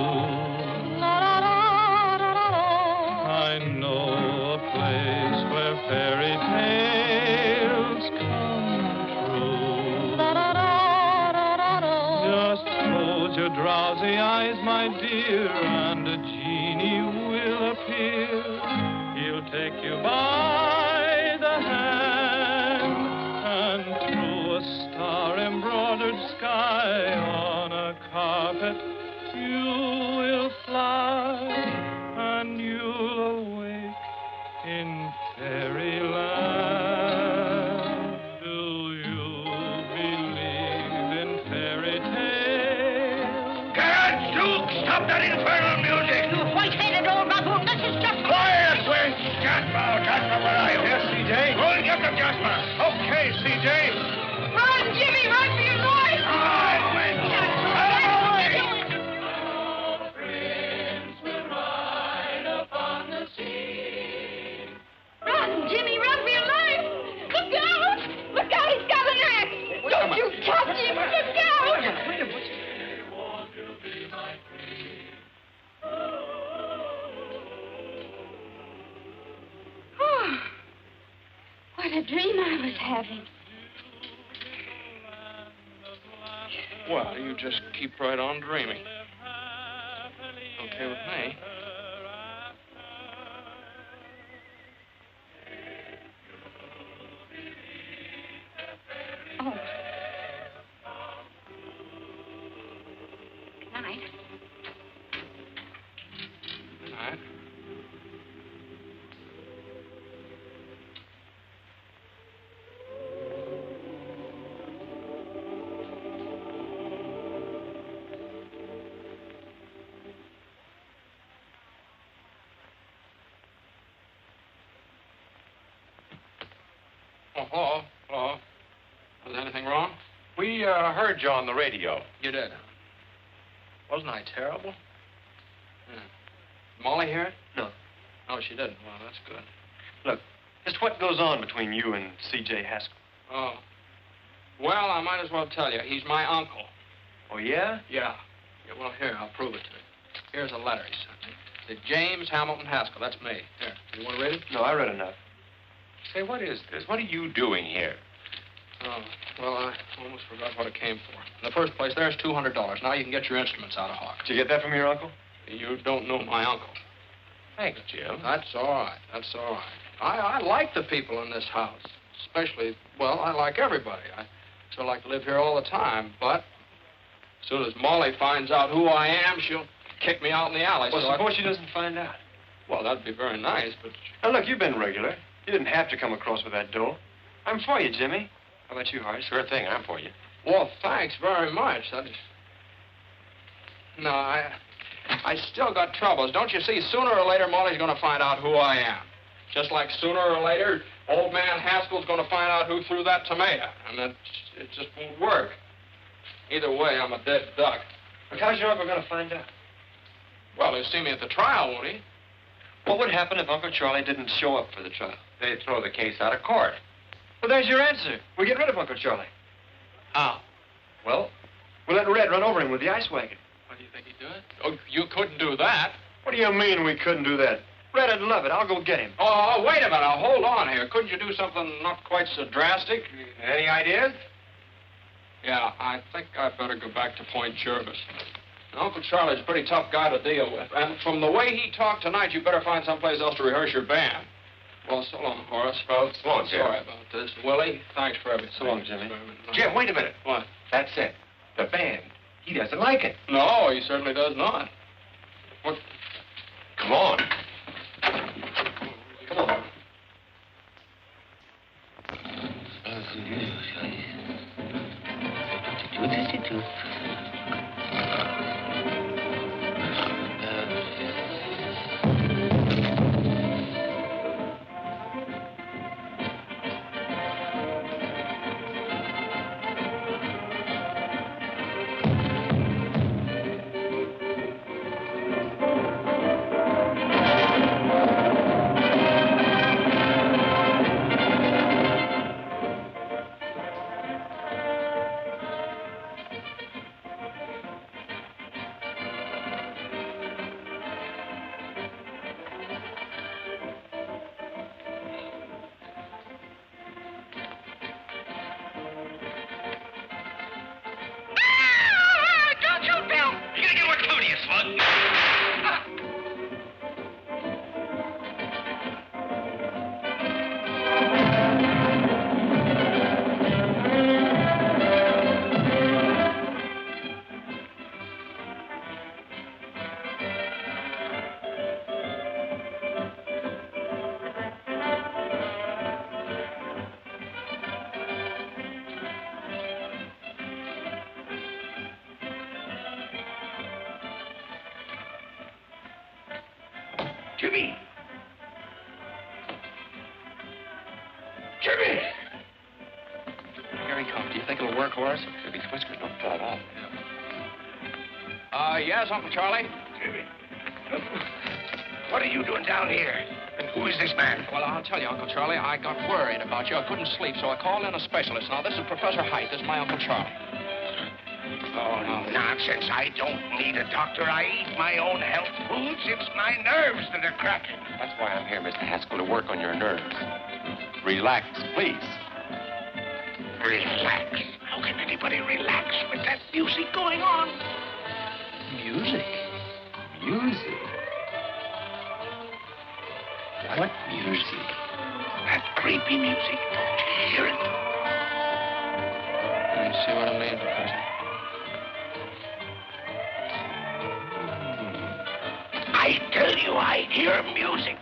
I know a place where fairy tales come true. Just close your drowsy eyes, my dear, and a genie will appear. He'll take you by the hand and through a star-embroidered sky on a carpet you will fly, and you'll awake in fairyland. Do you believe in fairy tales? Guards, Duke, stop that infernal music! You white-headed old baboon, this is just... Quiet, Wink! Jasper, Jasper, where are you? Yes, C.J.? Go and get them, Jasper. Okay, C.J. Run, Jimmy, run for your life! Run, Wink! Run, Jimmy, run for your life! Look out! Look out, he's got an axe! Don't you touch him! Look out! Wait a minute. Oh, what a dream I was having. Well, you just keep right on dreaming. Okay with me. Oh. Good night. Good night. Oh, hello. Hello. Was anything wrong? We heard you on the radio. You did. Wasn't I terrible? Yeah. Molly hear it? No. Oh, she didn't. Well, that's good. Look, just what goes on between you and C.J. Haskell? Oh. Well, I might as well tell you. He's my uncle. Oh, yeah? Yeah. Well, here, I'll prove it to you. Here's a letter he sent me. It's James Hamilton Haskell. That's me. Here. You want to read it? No, I read enough. Say, what is this? What are you doing here? Oh, well, I almost forgot what it came for. In the first place, there's $200. Now you can get your instruments out of Hawk. Did you get that from your uncle? You don't know my uncle. Thanks, Jim. That's all right. That's all right. I like the people in this house. Especially, well, I like everybody. I still like to live here all the time. But as soon as Molly finds out who I am, she'll kick me out in the alley. Well, so suppose she doesn't find out. Well, that'd be very nice, but... Now, look, you've been regular. You didn't have to come across with that dough. I'm for you, Jimmy. How about you, Horace? Sure thing, I'm for you. Well, thanks very much. No, I still got troubles. Don't you see, sooner or later, Molly's going to find out who I am. Just like sooner or later, old man Haskell's going to find out who threw that tomato. And it just won't work. Either way, I'm a dead duck. Look, how's your uncle going to find out? Well, he'll see me at the trial, won't he? What would happen if Uncle Charlie didn't show up for the trial? They'd throw the case out of court. Well, there's your answer. We get rid of Uncle Charlie. How? Well, we'll let Red run over him with the ice wagon. What do you think he'd do it? Oh, you couldn't do that. What do you mean we couldn't do that? Red'd love it. I'll go get him. Oh, wait a minute. Now, hold on here. Couldn't you do something not quite so drastic? Any ideas? Yeah, I think I'd better go back to Point Jervis. Uncle Charlie's a pretty tough guy to deal with. And from the way he talked tonight, you better find someplace else to rehearse your band. Well, so long, Horace. Well, so long, Jim. Sorry about this. Willie, thanks for everything. So long, Jimmy. Jim, wait a minute. What? That's it. The band. He doesn't like it. No, he certainly does not. What? Come on. Come on. Jimmy! Jimmy! Here he comes. Do you think it'll work, Horace? If his whiskers don't fall off. Yes, Uncle Charlie? Jimmy. What are you doing down here? And who is this man? Well, I'll tell you, Uncle Charlie, I got worried about you. I couldn't sleep, so I called in a specialist. Now, this is Professor Height. This is my Uncle Charlie. Oh, nonsense. I don't need a doctor. I eat my own health foods. It's my nerves that are cracking. That's why I'm here, Mr. Haskell, to work on your nerves. Relax, please. Relax? How can anybody relax with that music going on? Music? Music? What music? That creepy music. Don't you hear it? You see what I mean, Professor? I tell you, I hear music.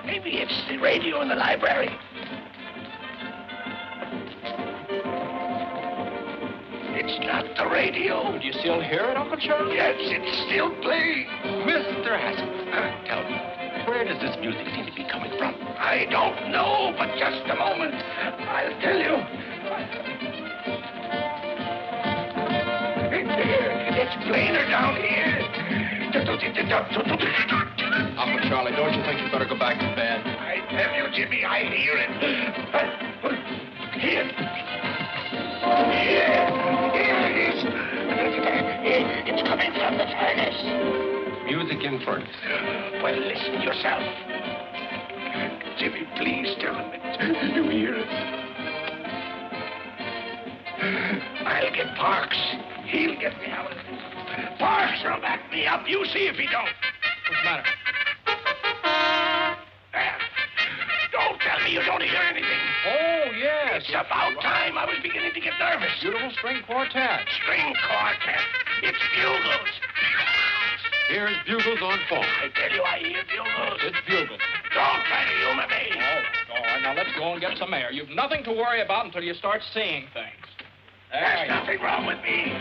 Maybe it's the radio in the library. It's not the radio. Do you still hear it, Uncle Charlie? Yes, it's still playing. Mr. Haskell, tell me, where does this music seem to be coming from? I don't know, but just a moment. I'll tell you. It's plainer down here. Uncle Charlie, don't you think you'd better go back to bed? I tell you, Jimmy, I hear it. Here. Here it is. It's coming from the furnace. Music in furnace. Well, listen yourself. Jimmy, please tell him you hear it. I'll get Parks. He'll get me out of this. Parks will back me up. You see if he don't. What's the matter? Don't tell me you don't hear anything. Oh, yes. It's about time. I was beginning to get nervous. Beautiful string quartet. String quartet. It's bugles. Here's bugles on phone. I tell you, I hear bugles. It's bugles. Don't try to humor me. All right, now let's go and get some air. You've nothing to worry about until you start seeing things. There's nothing wrong with me.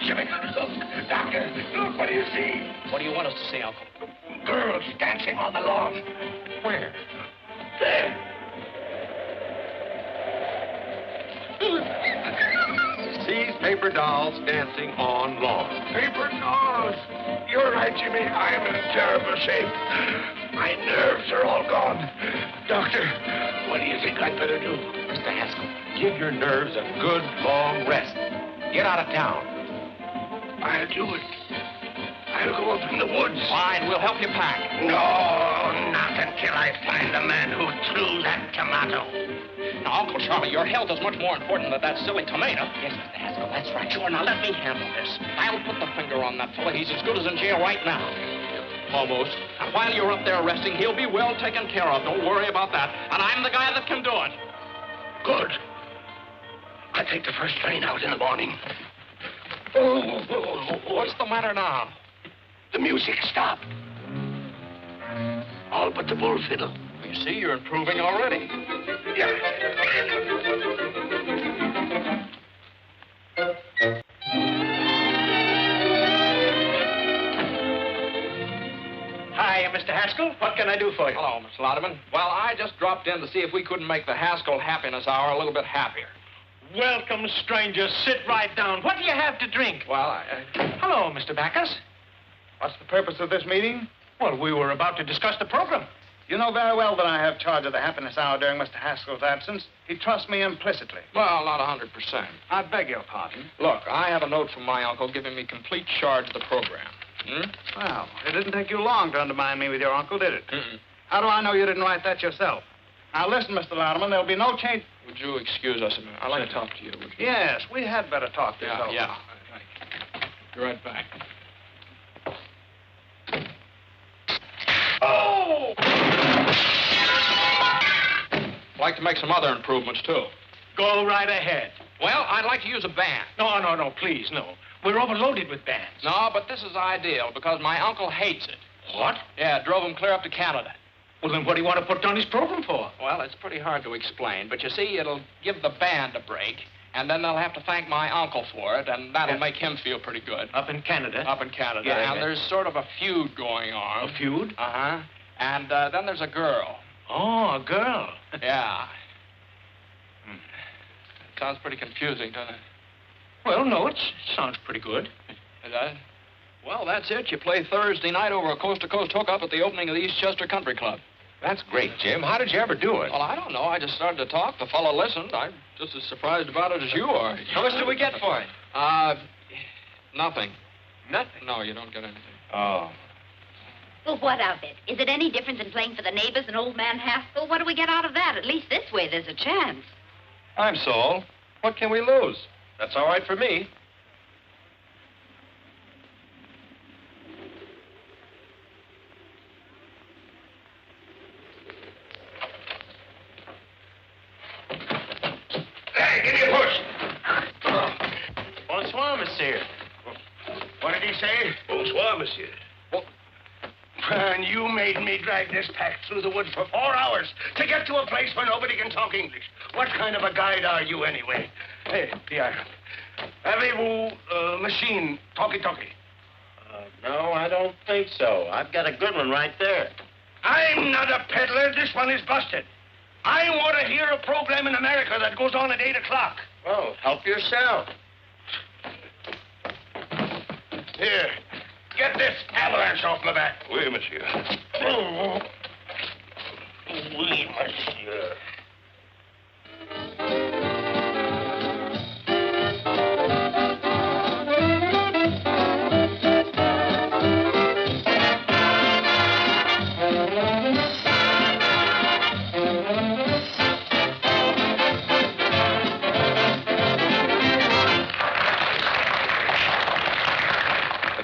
Jimmy, look, Doctor, look, what do you see? What do you want us to see, Uncle? Girls dancing on the lawn. Where? There. Sees paper dolls dancing on lawn. Paper dolls. You're right, Jimmy. I'm in terrible shape. My nerves are all gone. Doctor, what do you think I'd better do? Mr. Haskell, give your nerves a good, long rest. Get out of town. I'll do it. I'll go up in the woods. Fine, we'll help you pack. No, not until I find the man who threw that tomato. Now, Uncle Charlie, your health is much more important than that silly tomato. Yes, Mr. Haskell, that's right. Sure, now let me handle this. I'll put the finger on that fella. He's as good as in jail right now. Almost. And while you're up there resting, he'll be well taken care of. Don't worry about that. And I'm the guy that can do it. Good. I'll take the first train out in the morning. What's the matter now? The music stopped. All but the bull fiddle. You see, you're improving already. Hi, Mr. Haskell. What can I do for you? Hello, Mr. Lauderman. Well, I just dropped in to see if we couldn't make the Haskell Happiness Hour a little bit happier. Welcome, stranger. Sit right down. What do you have to drink? Well, Hello, Mr. Backus. What's the purpose of this meeting? Well, we were about to discuss the program. You know very well that I have charge of the happiness hour during Mr. Haskell's absence. He trusts me implicitly. Well, not 100%. I beg your pardon. Look, I have a note from my uncle giving me complete charge of the program. Well, it didn't take you long to undermine me with your uncle, did it? Mm-mm. How do I know you didn't write that yourself? Now, listen, Mr. Louderman, there'll be no change... Would you excuse us a minute? I'd like to talk to you. Would you? Yes, we had better talk this over. Yeah. Be right back. Oh! I'd like to make some other improvements, too. Go right ahead. Well, I'd like to use a band. No, please, no. We're overloaded with bands. No, but this is ideal because my uncle hates it. What? Yeah, it drove him clear up to Canada. Well, then what do you want to put down his program for? Well, it's pretty hard to explain, but you see, it'll give the band a break, and then they'll have to thank my uncle for it, and that'll make him feel pretty good. Up in Canada? Up in Canada. Yeah, and there's sort of a feud going on. A feud? Uh-huh. And then there's a girl. Oh, a girl. Yeah. Sounds pretty confusing, doesn't it? Well, no, it sounds pretty good. It does? Well, that's it. You play Thursday night over a coast-to-coast hookup at the opening of the Eastchester Country Club. That's great, Jim. How did you ever do it? Well, I don't know. I just started to talk. The fellow listened. I'm just as surprised about it as you are. How much do we get for it? Nothing. Nothing? No, you don't get anything. Oh. Well, what of it? Is it any different than playing for the neighbors and old man Haskell? What do we get out of that? At least this way there's a chance. I'm Saul. What can we lose? That's all right for me. Hey, give me a push. Bonsoir, monsieur. What did he say? Bonsoir, monsieur. And you made me drag this pack through the woods for 4 hours to get to a place where nobody can talk English. What kind of a guide are you, anyway? Hey, Pierre. Avez-vous machine, talkie-talkie? No, I don't think so. I've got a good one right there. I'm not a peddler. This one is busted. I want to hear a program in America that goes on at 8 o'clock. Oh, help yourself. Here, get this avalanche off my back. Oui, monsieur. Oh. Oui, monsieur.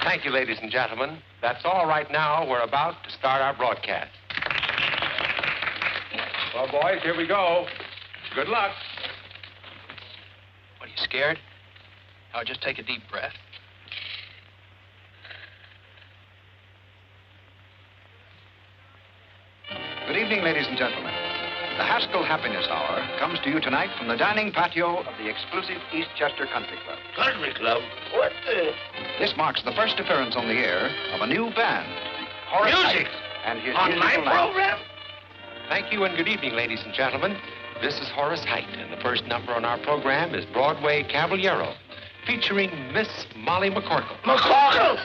Thank you, ladies and gentlemen. That's all right now. We're about to start our broadcast. Well, boys, here we go. Good luck. What, are you scared? Oh, just take a deep breath. Good evening, ladies and gentlemen. The Haskell Happiness Hour comes to you tonight from the dining patio of the exclusive Eastchester Country Club. Country Club? What the... This marks the first appearance on the air of a new band. Horace Music? Height and his On my musical line. program? Thank you and good evening, ladies and gentlemen. This is Horace Height, and the first number on our program is Broadway Caballero, featuring Miss Molly McCorkle. McCorkle!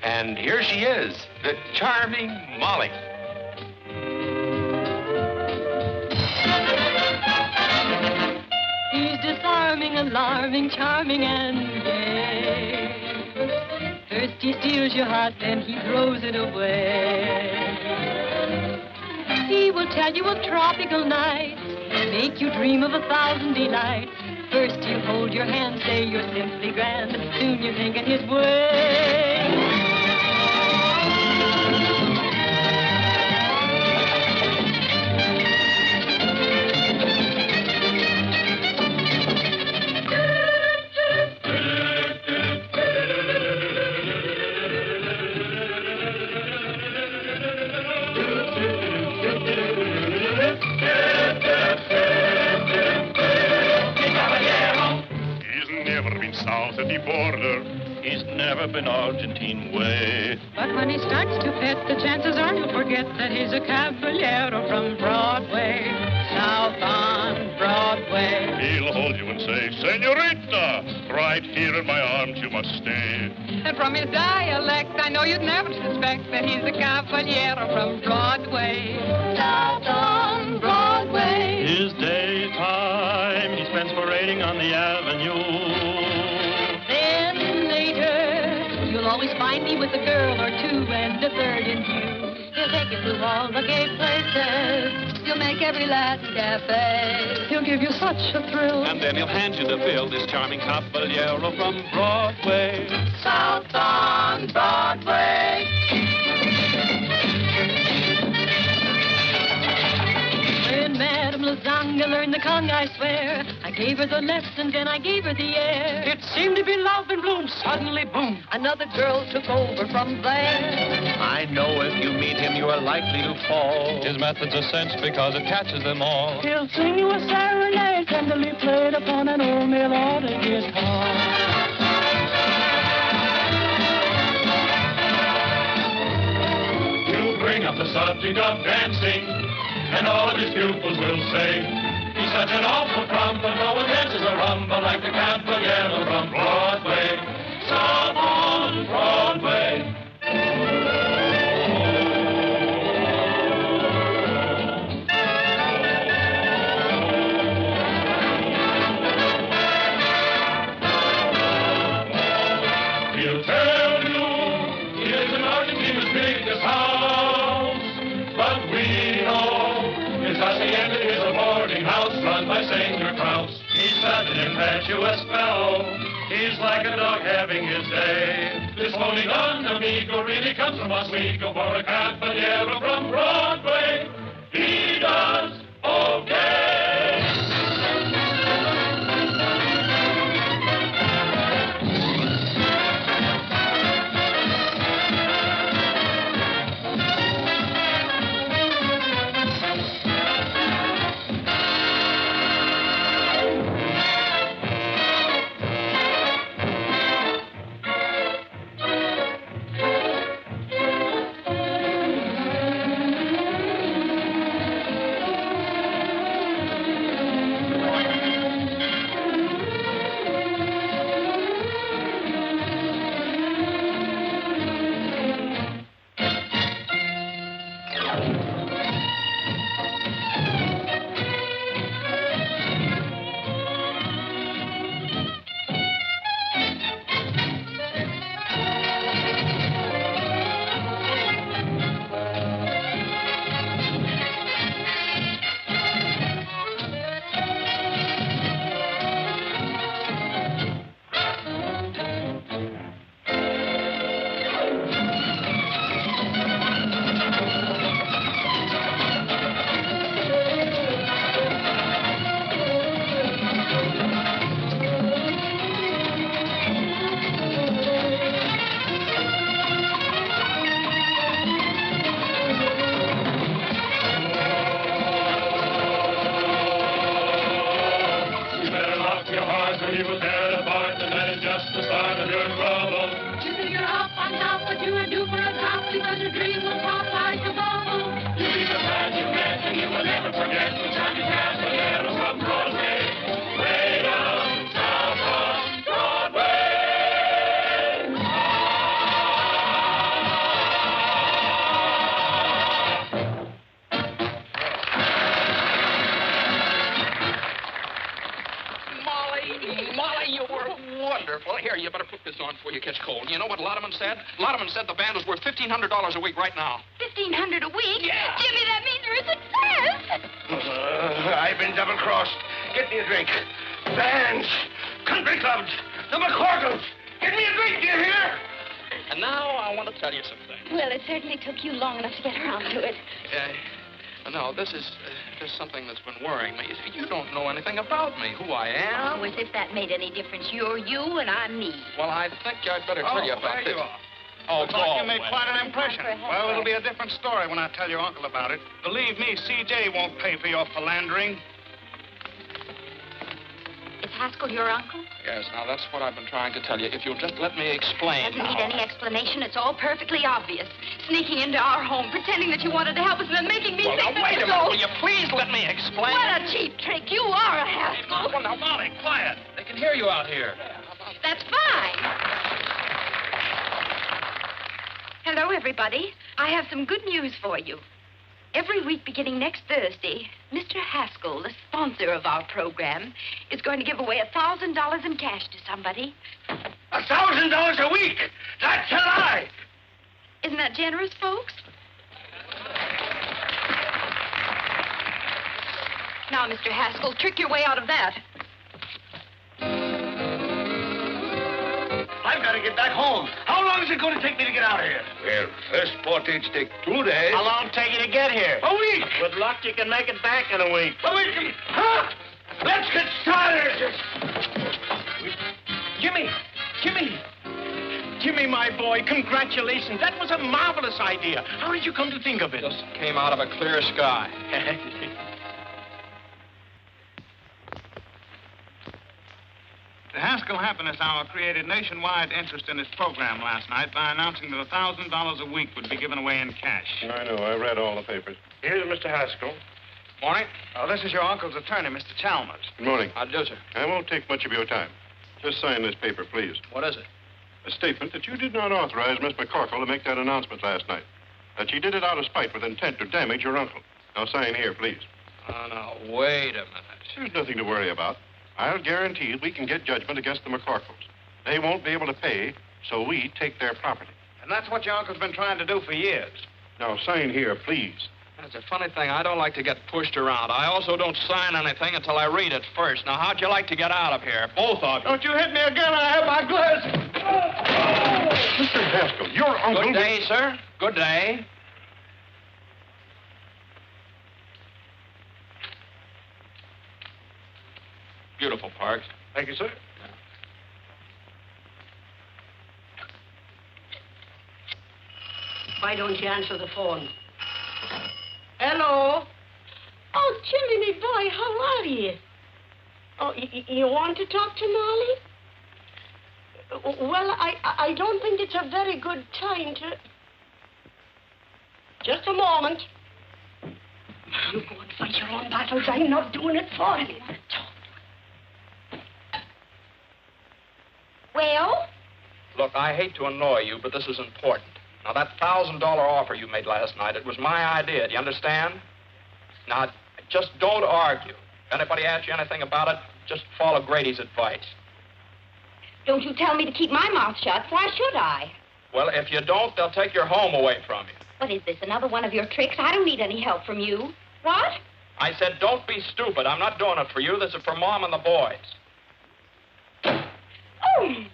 And here she is, the charming Molly. alarming, charming, and gay. First he steals your heart, then he throws it away. He will tell you of tropical nights, make you dream of 1,000 delights. First he'll hold your hand, say you're simply grand. Soon you're thinking his way. South of the border, he's never been Argentine way. But when he starts to pet, the chances are you'll forget that he's a caballero from Broadway, south on Broadway. He'll hold you and say, Senorita, right here in my arms you must stay. And from his dialect, I know you'd never suspect that he's a caballero from Broadway, south on Broadway. His daytime he spends parading on the avenue. You'll always find me with a girl or two and a third in view. He'll take you through all the gay places. He'll make every Latin cafe. He'll give you such a thrill. And then he'll hand you the bill, this charming caballero from Broadway. South on Broadway. When Madame Lasagna learned the conga, I swear, I gave her the lessons and I gave her the air. It seemed to be love in bloom. Suddenly, boom, another girl took over from there. I know if you meet him, you are likely to fall. His method's a cinch because it catches them all. He'll sing you a serenade tenderly played upon an old melodic guitar. You bring up the subject of dancing, and all of his pupils will say, he's such an awful trump, but no one dances a rumba like the caballero from Broadway, south on Broadway. He'll tell you he lives in Argentina's biggest house, but we know his hacienda is a boarding house run by Senor Kraus. He's such an impetuous fellow, he's like a dog having his day. This holy don amigo really comes from Oswego for a caballero from Broadway. He does okay. sir. Well, here, you better put this on before you catch cold. You know what Lotterman said? Lotterman said the band was worth $1,500 a week right now. $1,500 a week? Yeah. Jimmy, that means we're a success. I've been double-crossed. Get me a drink. Bands, country clubs, the McCorkles. Get me a drink, do you hear? And now I want to tell you something. Well, it certainly took you long enough to get around to it. No, this is something that's been worrying me. You don't know anything about me, who I am. Oh, as if that made any difference. You're you and I'm me. Well, I think I'd better tell you about there this. you are. Oh, Looks like you made quite an impression. Well, it'll be a different story when I tell your uncle about it. Believe me, C.J. won't pay for your philandering. Is Haskell your uncle? Yes, now that's what I've been trying to tell you. If you'll just let me explain. Doesn't need any explanation. It's all perfectly obvious. Sneaking into our home, pretending that you wanted to help us, and then making me Well, think now, that wait you're a minute. so... Will you please let me explain? What a cheap trick. You are a Haskell. Well, now, Molly, quiet. They can hear you out here. That's fine. Hello, everybody. I have some good news for you. Every week beginning next Thursday, Mr. Haskell, the sponsor of our program, is going to give away $1,000 in cash to somebody. $1,000 a week? That's a lie. Isn't that generous, folks? Now, Mr. Haskell, trick your way out of that. I've got to get back home. How long is it going to take me to get out of here? Well, first portage take 2 days. How long take you to get here? A week. With luck, you can make it back in a week. A week? Huh? Let's get started. Jimmy, my boy, congratulations. That was a marvelous idea. How did you come to think of it? Just came out of a clear sky. The Haskell Happiness Hour created nationwide interest in its program last night by announcing that $1,000 a week would be given away in cash. I know. I read all the papers. Here's Mr. Haskell. Morning. Oh, this is your uncle's attorney, Mr. Chalmers. Good morning. How do, sir? I won't take much of your time. Just sign this paper, please. What is it? A statement that you did not authorize Miss McCorkle to make that announcement last night. That she did it out of spite with intent to damage your uncle. Now sign here, please. Oh, now, wait a minute. There's nothing to worry about. I'll guarantee we can get judgment against the McCorkles. They won't be able to pay, so we take their property. And that's what your uncle's been trying to do for years. Now sign here, please. That's a funny thing. I don't like to get pushed around. I also don't sign anything until I read it first. Now, how'd you like to get out of here? Both of you. Don't you hit me again. I have my glasses. Mr. Haskell, your uncle... Good day, sir. Good day. Beautiful, Parks. Thank you, sir. Why don't you answer the phone? Hello? Oh, Jimmy, me boy, how are you? Oh, you want to talk to Molly? Well, I don't think it's a very good time to... Just a moment. You go and fight your own battles. I'm not doing it for you. Well? Look, I hate to annoy you, but this is important. Now, that $1,000 offer you made last night, it was my idea. Do you understand? Now, just don't argue. If anybody asks you anything about it, just follow Grady's advice. Don't you tell me to keep my mouth shut. Why should I? Well, if you don't, they'll take your home away from you. What is this, another one of your tricks? I don't need any help from you. What? I said, don't be stupid. I'm not doing it for you. This is for Mom and the boys. Oh!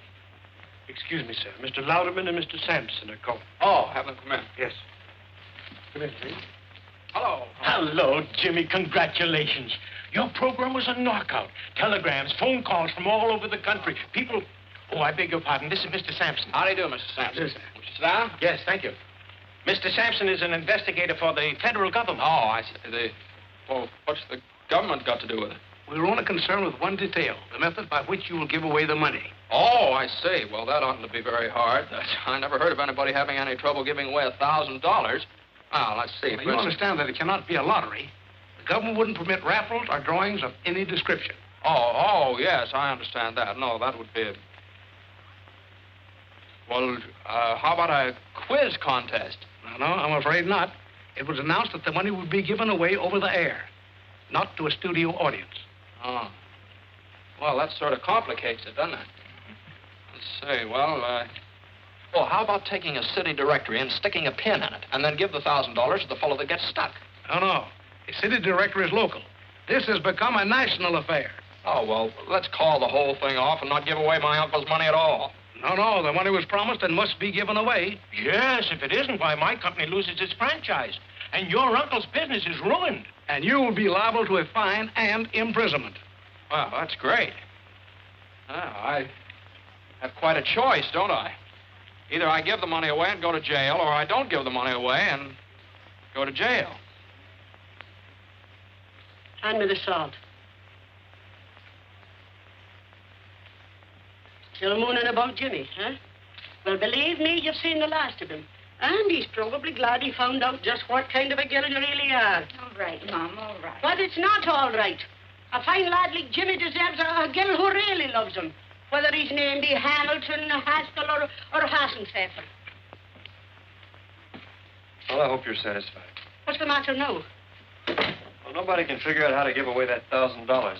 Excuse me, sir. Mr. Louderman and Mr. Sampson are calling. Oh, have them come in. Yes. Come in, please. Hello. Hello, Jimmy. Congratulations. Your program was a knockout. Telegrams, phone calls from all over the country. People... Oh, I beg your pardon. This is Mr. Sampson. How do you do, Mr. Sampson? Yes. Won't you sit down? Yes, thank you. Mr. Sampson is an investigator for the federal government. Oh, I see. Well, what's the government got to do with it? We're only concerned with one detail, the method by which you will give away the money. Oh, I see. Well, that oughtn't to be very hard. I never heard of anybody having any trouble giving away $1,000. Now, let's see. Well, you understand that it cannot be a lottery. The government wouldn't permit raffles or drawings of any description. Oh, yes, I understand that. No, that would be... Well, how about a quiz contest? No, I'm afraid not. It was announced that the money would be given away over the air, not to a studio audience. Oh. Well, that sort of complicates it, doesn't it? Let's see, well, how about taking a city directory and sticking a pin in it, and then give the $1,000 to the fellow that gets stuck? No. The city directory is local. This has become a national affair. Oh, well, let's call the whole thing off and not give away my uncle's money at all. No, the money was promised and must be given away. Yes, if it isn't, why, my company loses its franchise. And your uncle's business is ruined. And you will be liable to a fine and imprisonment. Well, that's great. I have quite a choice, don't I? Either I give the money away and go to jail, or I don't give the money away and go to jail. Hand me the salt. Still mooning about Jimmy, huh? Well, believe me, you've seen the last of him. And he's probably glad he found out just what kind of a girl you really are. All right, Mom, all right. But it's not all right. A fine lad like Jimmy deserves a girl who really loves him. Whether his name be Hamilton, Haskell, or Hassenpfeffer. Well, I hope you're satisfied. What's the matter now? Well, nobody can figure out how to give away that $1,000.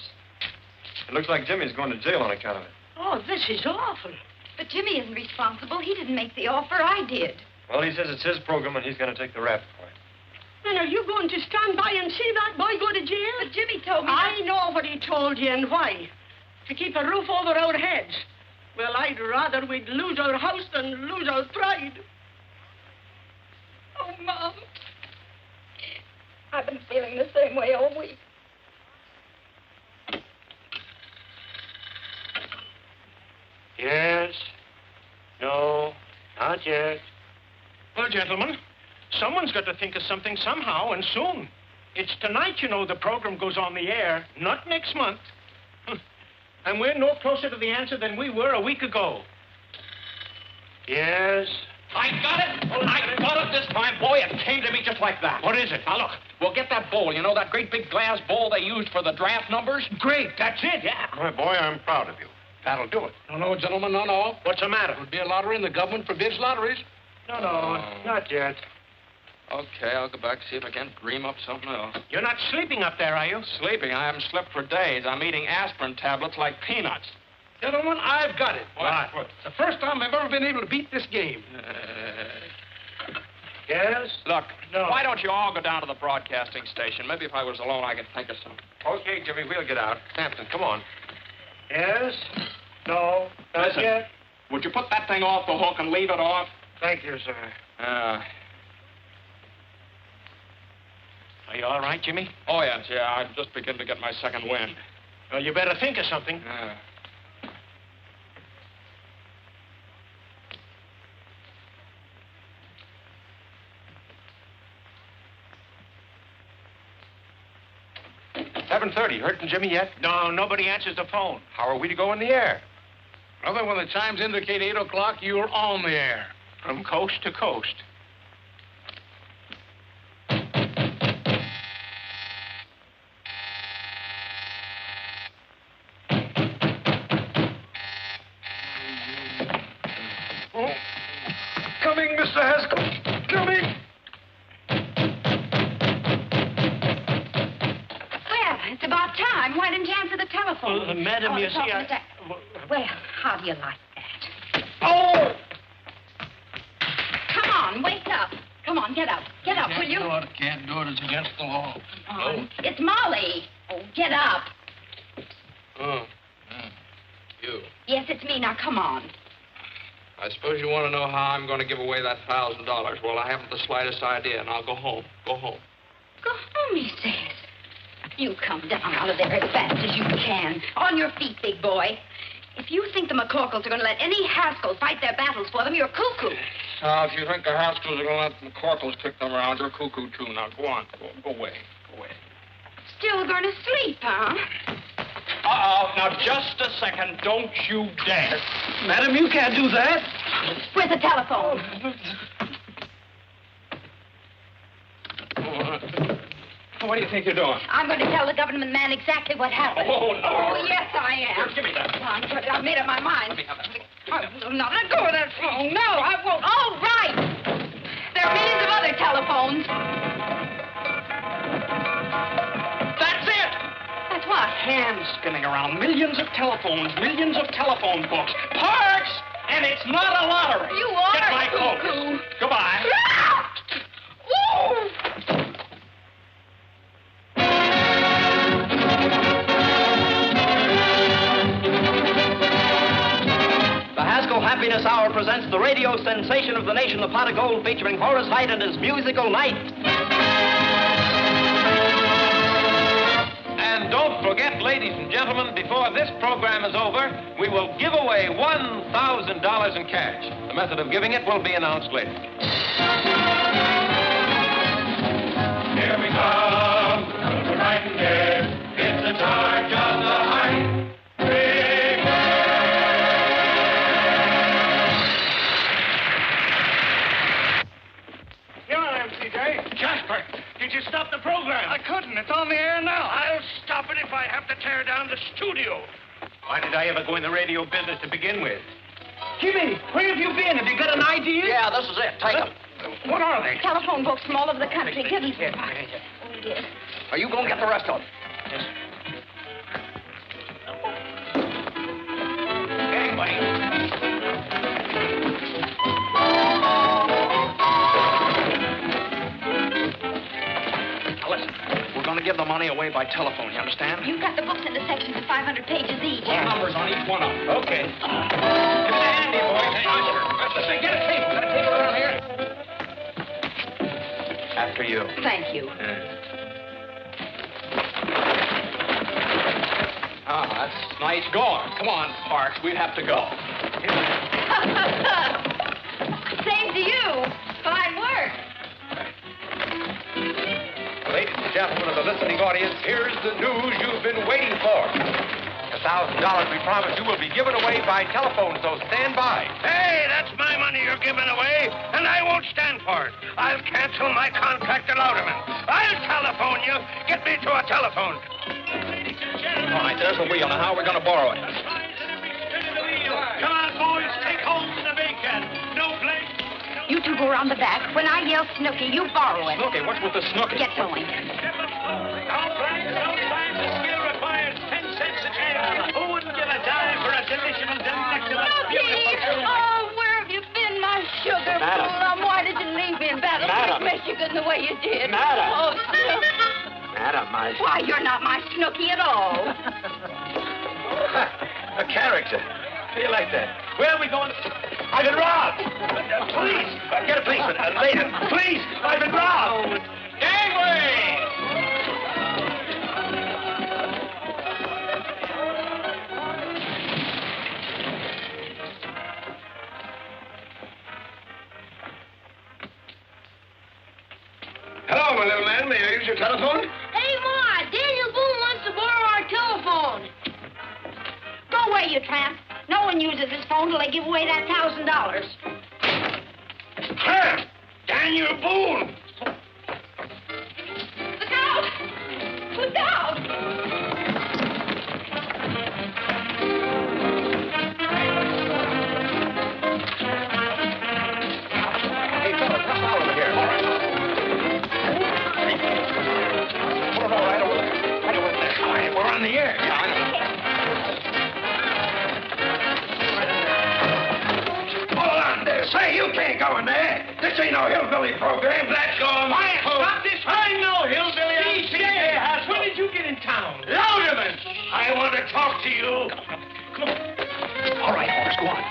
It looks like Jimmy's going to jail on account of it. Oh, this is awful. But Jimmy isn't responsible. He didn't make the offer. I did. Well, he says it's his program and he's going to take the rap for it. Then are you going to stand by and see that boy go to jail? But Jimmy told me I know what he told you and why. To keep a roof over our heads. Well, I'd rather we'd lose our house than lose our pride. Oh, Mom. I've been feeling the same way all week. Yes. No. Not yet. Well, gentlemen, someone's got to think of something somehow, and soon. It's tonight, you know, the program goes on the air, not next month. And we're no closer to the answer than we were a week ago. Yes. I got it! I got it this time. Boy, it came to me just like that. What is it? Now, look, we'll get that bowl. You know, that great big glass bowl they used for the draft numbers? Great, that's it. Yeah. My boy, I'm proud of you. That'll do it. No, gentlemen, no. What's the matter? It would be a lottery, and the government forbids lotteries. No, not yet. Okay, I'll go back, see if I can't dream up something else. You're not sleeping up there, are you? Sleeping? I haven't slept for days. I'm eating aspirin tablets like peanuts. Gentlemen, I've got it. What? It's the first time I've ever been able to beat this game. Yes? Look, why don't you all go down to the broadcasting station? Maybe if I was alone, I could think of something. Okay, Jimmy, we'll get out. Sampson, come on. Yes? No? Not Listen, yet? would you put that thing off the hook and leave it off? Thank you, sir. Are you all right, Jimmy? Oh, yes, yeah. I'm just beginning to get my second wind. Well, you better think of something. $7:30. Heard from Jimmy yet? No, nobody answers the phone. How are we to go in the air? Brother, when the chimes indicate 8 o'clock, you're on the air. From coast to coast. Oh. Coming, Mr. Haskell. Coming. Well, it's about time. Why didn't you answer the telephone? Madam, you see, Well, how do you like that? Oh! Come on, wake up. Come on, get up. Get up, will you? Can't do it. It's against the law. Come on. It's Molly. Oh, get up. You. Yes, it's me. Now, come on. I suppose you want to know how I'm going to give away that $1,000. Well, I haven't the slightest idea, and I'll go home. Go home. Go home, he says. You come down out of there as fast as you can. On your feet, big boy. If you think the McCorkles are going to let any Haskell fight their battles for them, you're cuckoo. If you think the Haskells are going to let the McCorkles kick them around, you're cuckoo, too. Now, go on. Go away. Go away. Still going to sleep, huh? Uh-oh. Now, just a second. Don't you dare. Madam, you can't do that. Where's the telephone? What do you think you're doing? I'm going to tell the government man exactly what happened. Oh, no. Oh, yes, I am. Here, give me that. I've made up my mind. Let me have that. I'm not going to go with that phone. No, I won't. All right. There are millions of other telephones. That's it. That's what? Hands spinning around. Millions of telephones. Millions of telephone books. Parks! And it's not a lottery. You are Get my a coat. cuckoo. Goodbye. Woo! The Haskell Happiness Hour presents the radio sensation of the nation, the Pot of Gold, featuring Horace Heidt and his musical night. And don't forget, ladies and gentlemen, before this program is over, we will give away $1,000 in cash. The method of giving it will be announced later. Here we come, we're riding here. It's the charge of the Height. Here I am, CJ. Jasper, did you stop the program? I couldn't. It's on the air now. I'll stop it if I have to tear down the studio. Why did I ever go in the radio business to begin with? Jimmy, where have you been? Have you got an idea? Yeah, this is it. Take them. What are they? Telephone books from all over the country. Give them here. Oh, dear. Are you going to get the rest of them? Yes. Gang, buddy. Now listen, we're going to give the money away by telephone, you understand? You've got the books in the sections of 500 pages each. Put numbers on each one of them. Okay. Give me the handy, boys. Hey, Usher. Usher, get a table. Got a table around here? After you. Thank you. That's nice going. Come on, Parks. We have to go. Same to you. Fine work. Ladies and gentlemen of the listening audience, here's the news you've been waiting for. The $1,000 we promised you will be given away by telephone, so stand by. Hey, that's my money you're giving away, and I won't stand for it. I'll cancel my contract to Louderman. I'll telephone you. Get me to a telephone. All right, there's the wheel. Now, how are we going to borrow it? Come on, boys, take hold of the bacon. No blame. You two go around the back. When I yell Snooky, you borrow it. Snooky? What's with the Snooky? Get going. Sometimes the skill requires 10 cents a chance. Who wouldn't give a dime for a delicious and delectable, beautiful... Oh, where have you been, my sugar Madam. plum? Why did you leave me in Battle Madam. Creek, Michigan, the way you did? Madam. Oh, Snooky. Madam, Why, you're not my Snooky at all. A character. How do you like that? Where are we going? I've been robbed. Police. Get a policeman. Later. Police. I've been robbed. Gangway. Hello, my little man. May I use your telephone? Hey, Ma, Daniel Boone wants to borrow our telephone. Go away, you tramp. No one uses his phone till they give away that $1,000. Tramp! Daniel Boone! Look out! Look out! Hey, fellas, come on over here. All right. Put it all right over there. Right over there. All right, we're on the air. Yeah, I know. Hold on there. Say, you can't go in there. This ain't no hillbilly program. Let's go. Quiet. Stop this. I'm no hillbilly. When did you get in town? Louderman. I want to talk to you. Come on. All right, Horace, go on.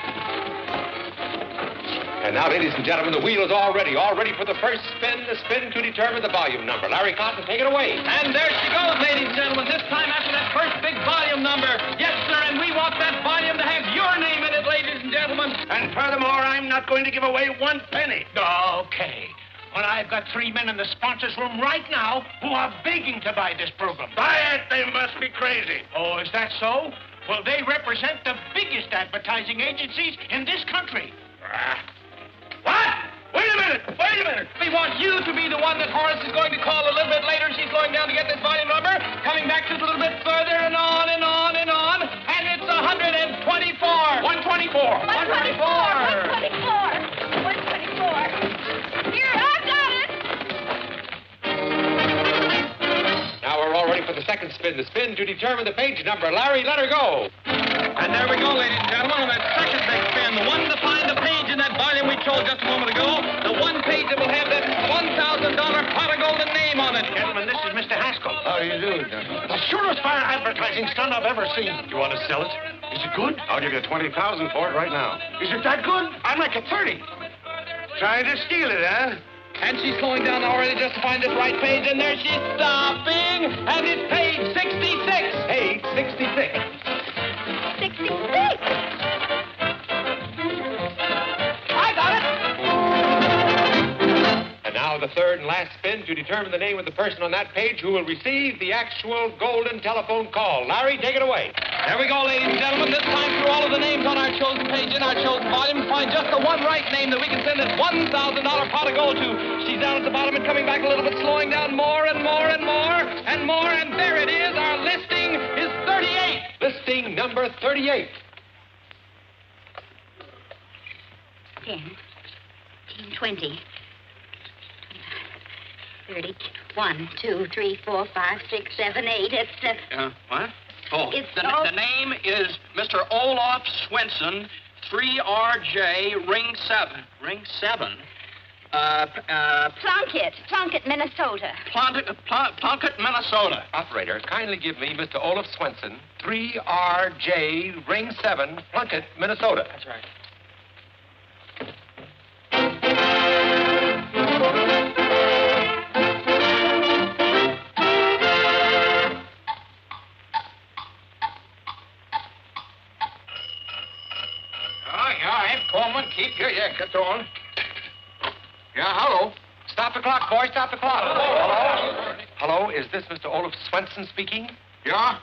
And now, ladies and gentlemen, the wheel is all ready for the first spin, the spin to determine the volume number. Larry Cotton, take it away. And there she goes, ladies and gentlemen. This time after that first big volume number. Yes, sir, and we want that volume to have your name in it, ladies and gentlemen. And furthermore, I'm not going to give away 1 penny. Okay. Well, I've got 3 men in the sponsors' room right now who are begging to buy this program. Buy it? They must be crazy. Oh, is that so? Well, they represent the biggest advertising agencies in this country. What? Wait a minute. We want you to be the one that Horace is going to call a little bit later. She's going down to get this volume number, coming back just a little bit further and on and on and on. And it's 124. 124. 124. Here, I've got it. Now we're all ready for the second spin. spin. The spin to determine the page number. Larry, let her go. And there we go, ladies and gentlemen, on that second big spin. The one to find the page in that volume we told just a moment ago. The one page that will have that $1,000 pot of gold name on it. Gentlemen, this is Mr. Haskell. How do you do, gentlemen? The surest fire advertising stunt I've ever seen. You want to sell it? Is it good? I'll give you $20,000 for it right now. Is it that good? I'd like a 30. Trying to steal it, huh? And she's slowing down already just to find this right page, and there she's stopping, and it's page 66. Page 66. 66. I got it. And now the third and last spin to determine the name of the person on that page who will receive the actual golden telephone call. Larry, take it away. There we go, ladies and gentlemen. This time through all of the names on our chosen page in our chosen volume to find just the one right name that we can send that $1,000 pot of gold to. She's down at the bottom and coming back a little bit, slowing down more and more and more and more, and there it is. Our listing is 38. Listing number 38. 10, 20, 30, 1, 2, 3, 4, 5, 6, 7, 8. It's What? Oh, It's the name is Mr. Olaf Swenson, 3RJ, Ring 7. Ring 7? Plunkett, Minnesota. Plunkett, Minnesota. Operator, kindly give me Mr. Olaf Swenson, 3RJ, Ring 7, Plunkett, Minnesota. That's right. Coleman, keep your jacket on. Yeah, hello. Stop the clock, boy, stop the clock. Hello? Hello, is this Mr. Olaf Swenson speaking? Yeah?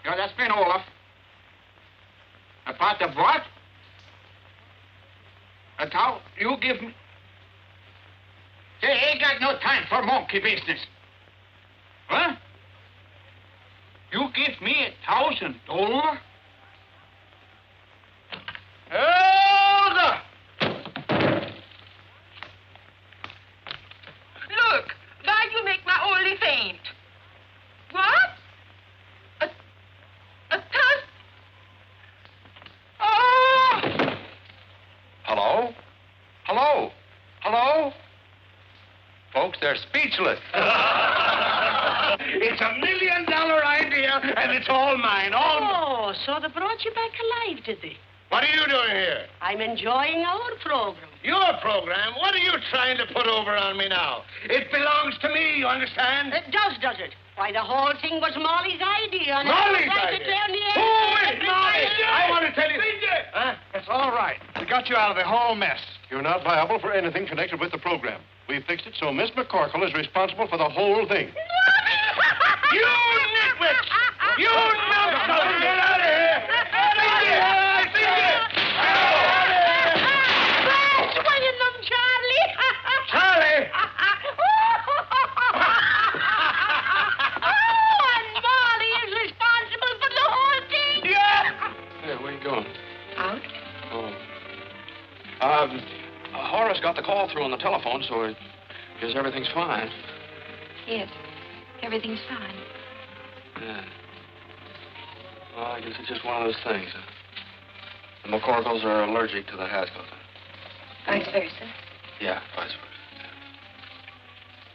Yeah, that's been Olaf. A part of what? A towel? You give me... Say, ain't got no time for monkey business. Huh? You give me $1,000? Hold up! Look, now you make my only faint. What? A thousand? Oh! Hello? Hello? Hello? Folks, they're speechless. It's $1 million idea, and it's all mine, all mine. Oh, so they brought you back alive, did they? What are you doing here? I'm enjoying our program. Your program? What are you trying to put over on me now? It belongs to me, you understand? It does it? Why, the whole thing was Molly's idea. And Molly's I idea? To tell me Who is Molly? I want to tell you. Huh? It's all right. We got you out of the whole mess. You're not liable for anything connected with the program. We've fixed it so Miss McCorkle is responsible for the whole thing. You nitwits! You numbskulls! Get out of here! Swinging them, Charlie. Charlie! And Molly is responsible for the whole thing. Yeah! Hey, where you going? Out? Oh. Horace got the call through on the telephone, so I guess everything's fine. Yes, everything's fine. Yeah. Well, I guess it's just one of those things. The McCorkles are allergic to the Haskells. Vice versa. Yeah, vice versa. Yeah.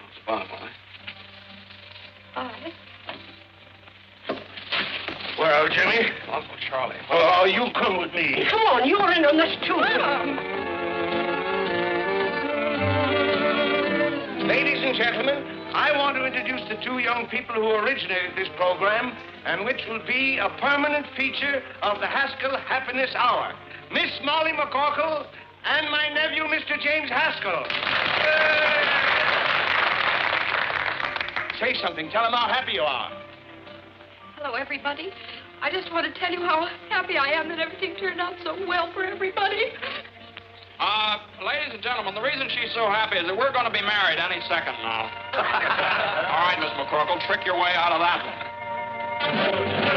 What's the bottom line? All right. Well, Jimmy? Uncle Charlie. Oh, you come with me. Come on, you're in on this too. Ladies and gentlemen, I want to introduce the two young people who originated this program and which will be a permanent feature of the Haskell Happiness Hour. Miss Molly McCorkle and my nephew, Mr. James Haskell. Say something. Tell them how happy you are. Hello, everybody. I just want to tell you how happy I am that everything turned out so well for everybody. Ladies and gentlemen, the reason she's so happy is that we're going to be married any second now. All right, Miss McCorkle, trick your way out of that one.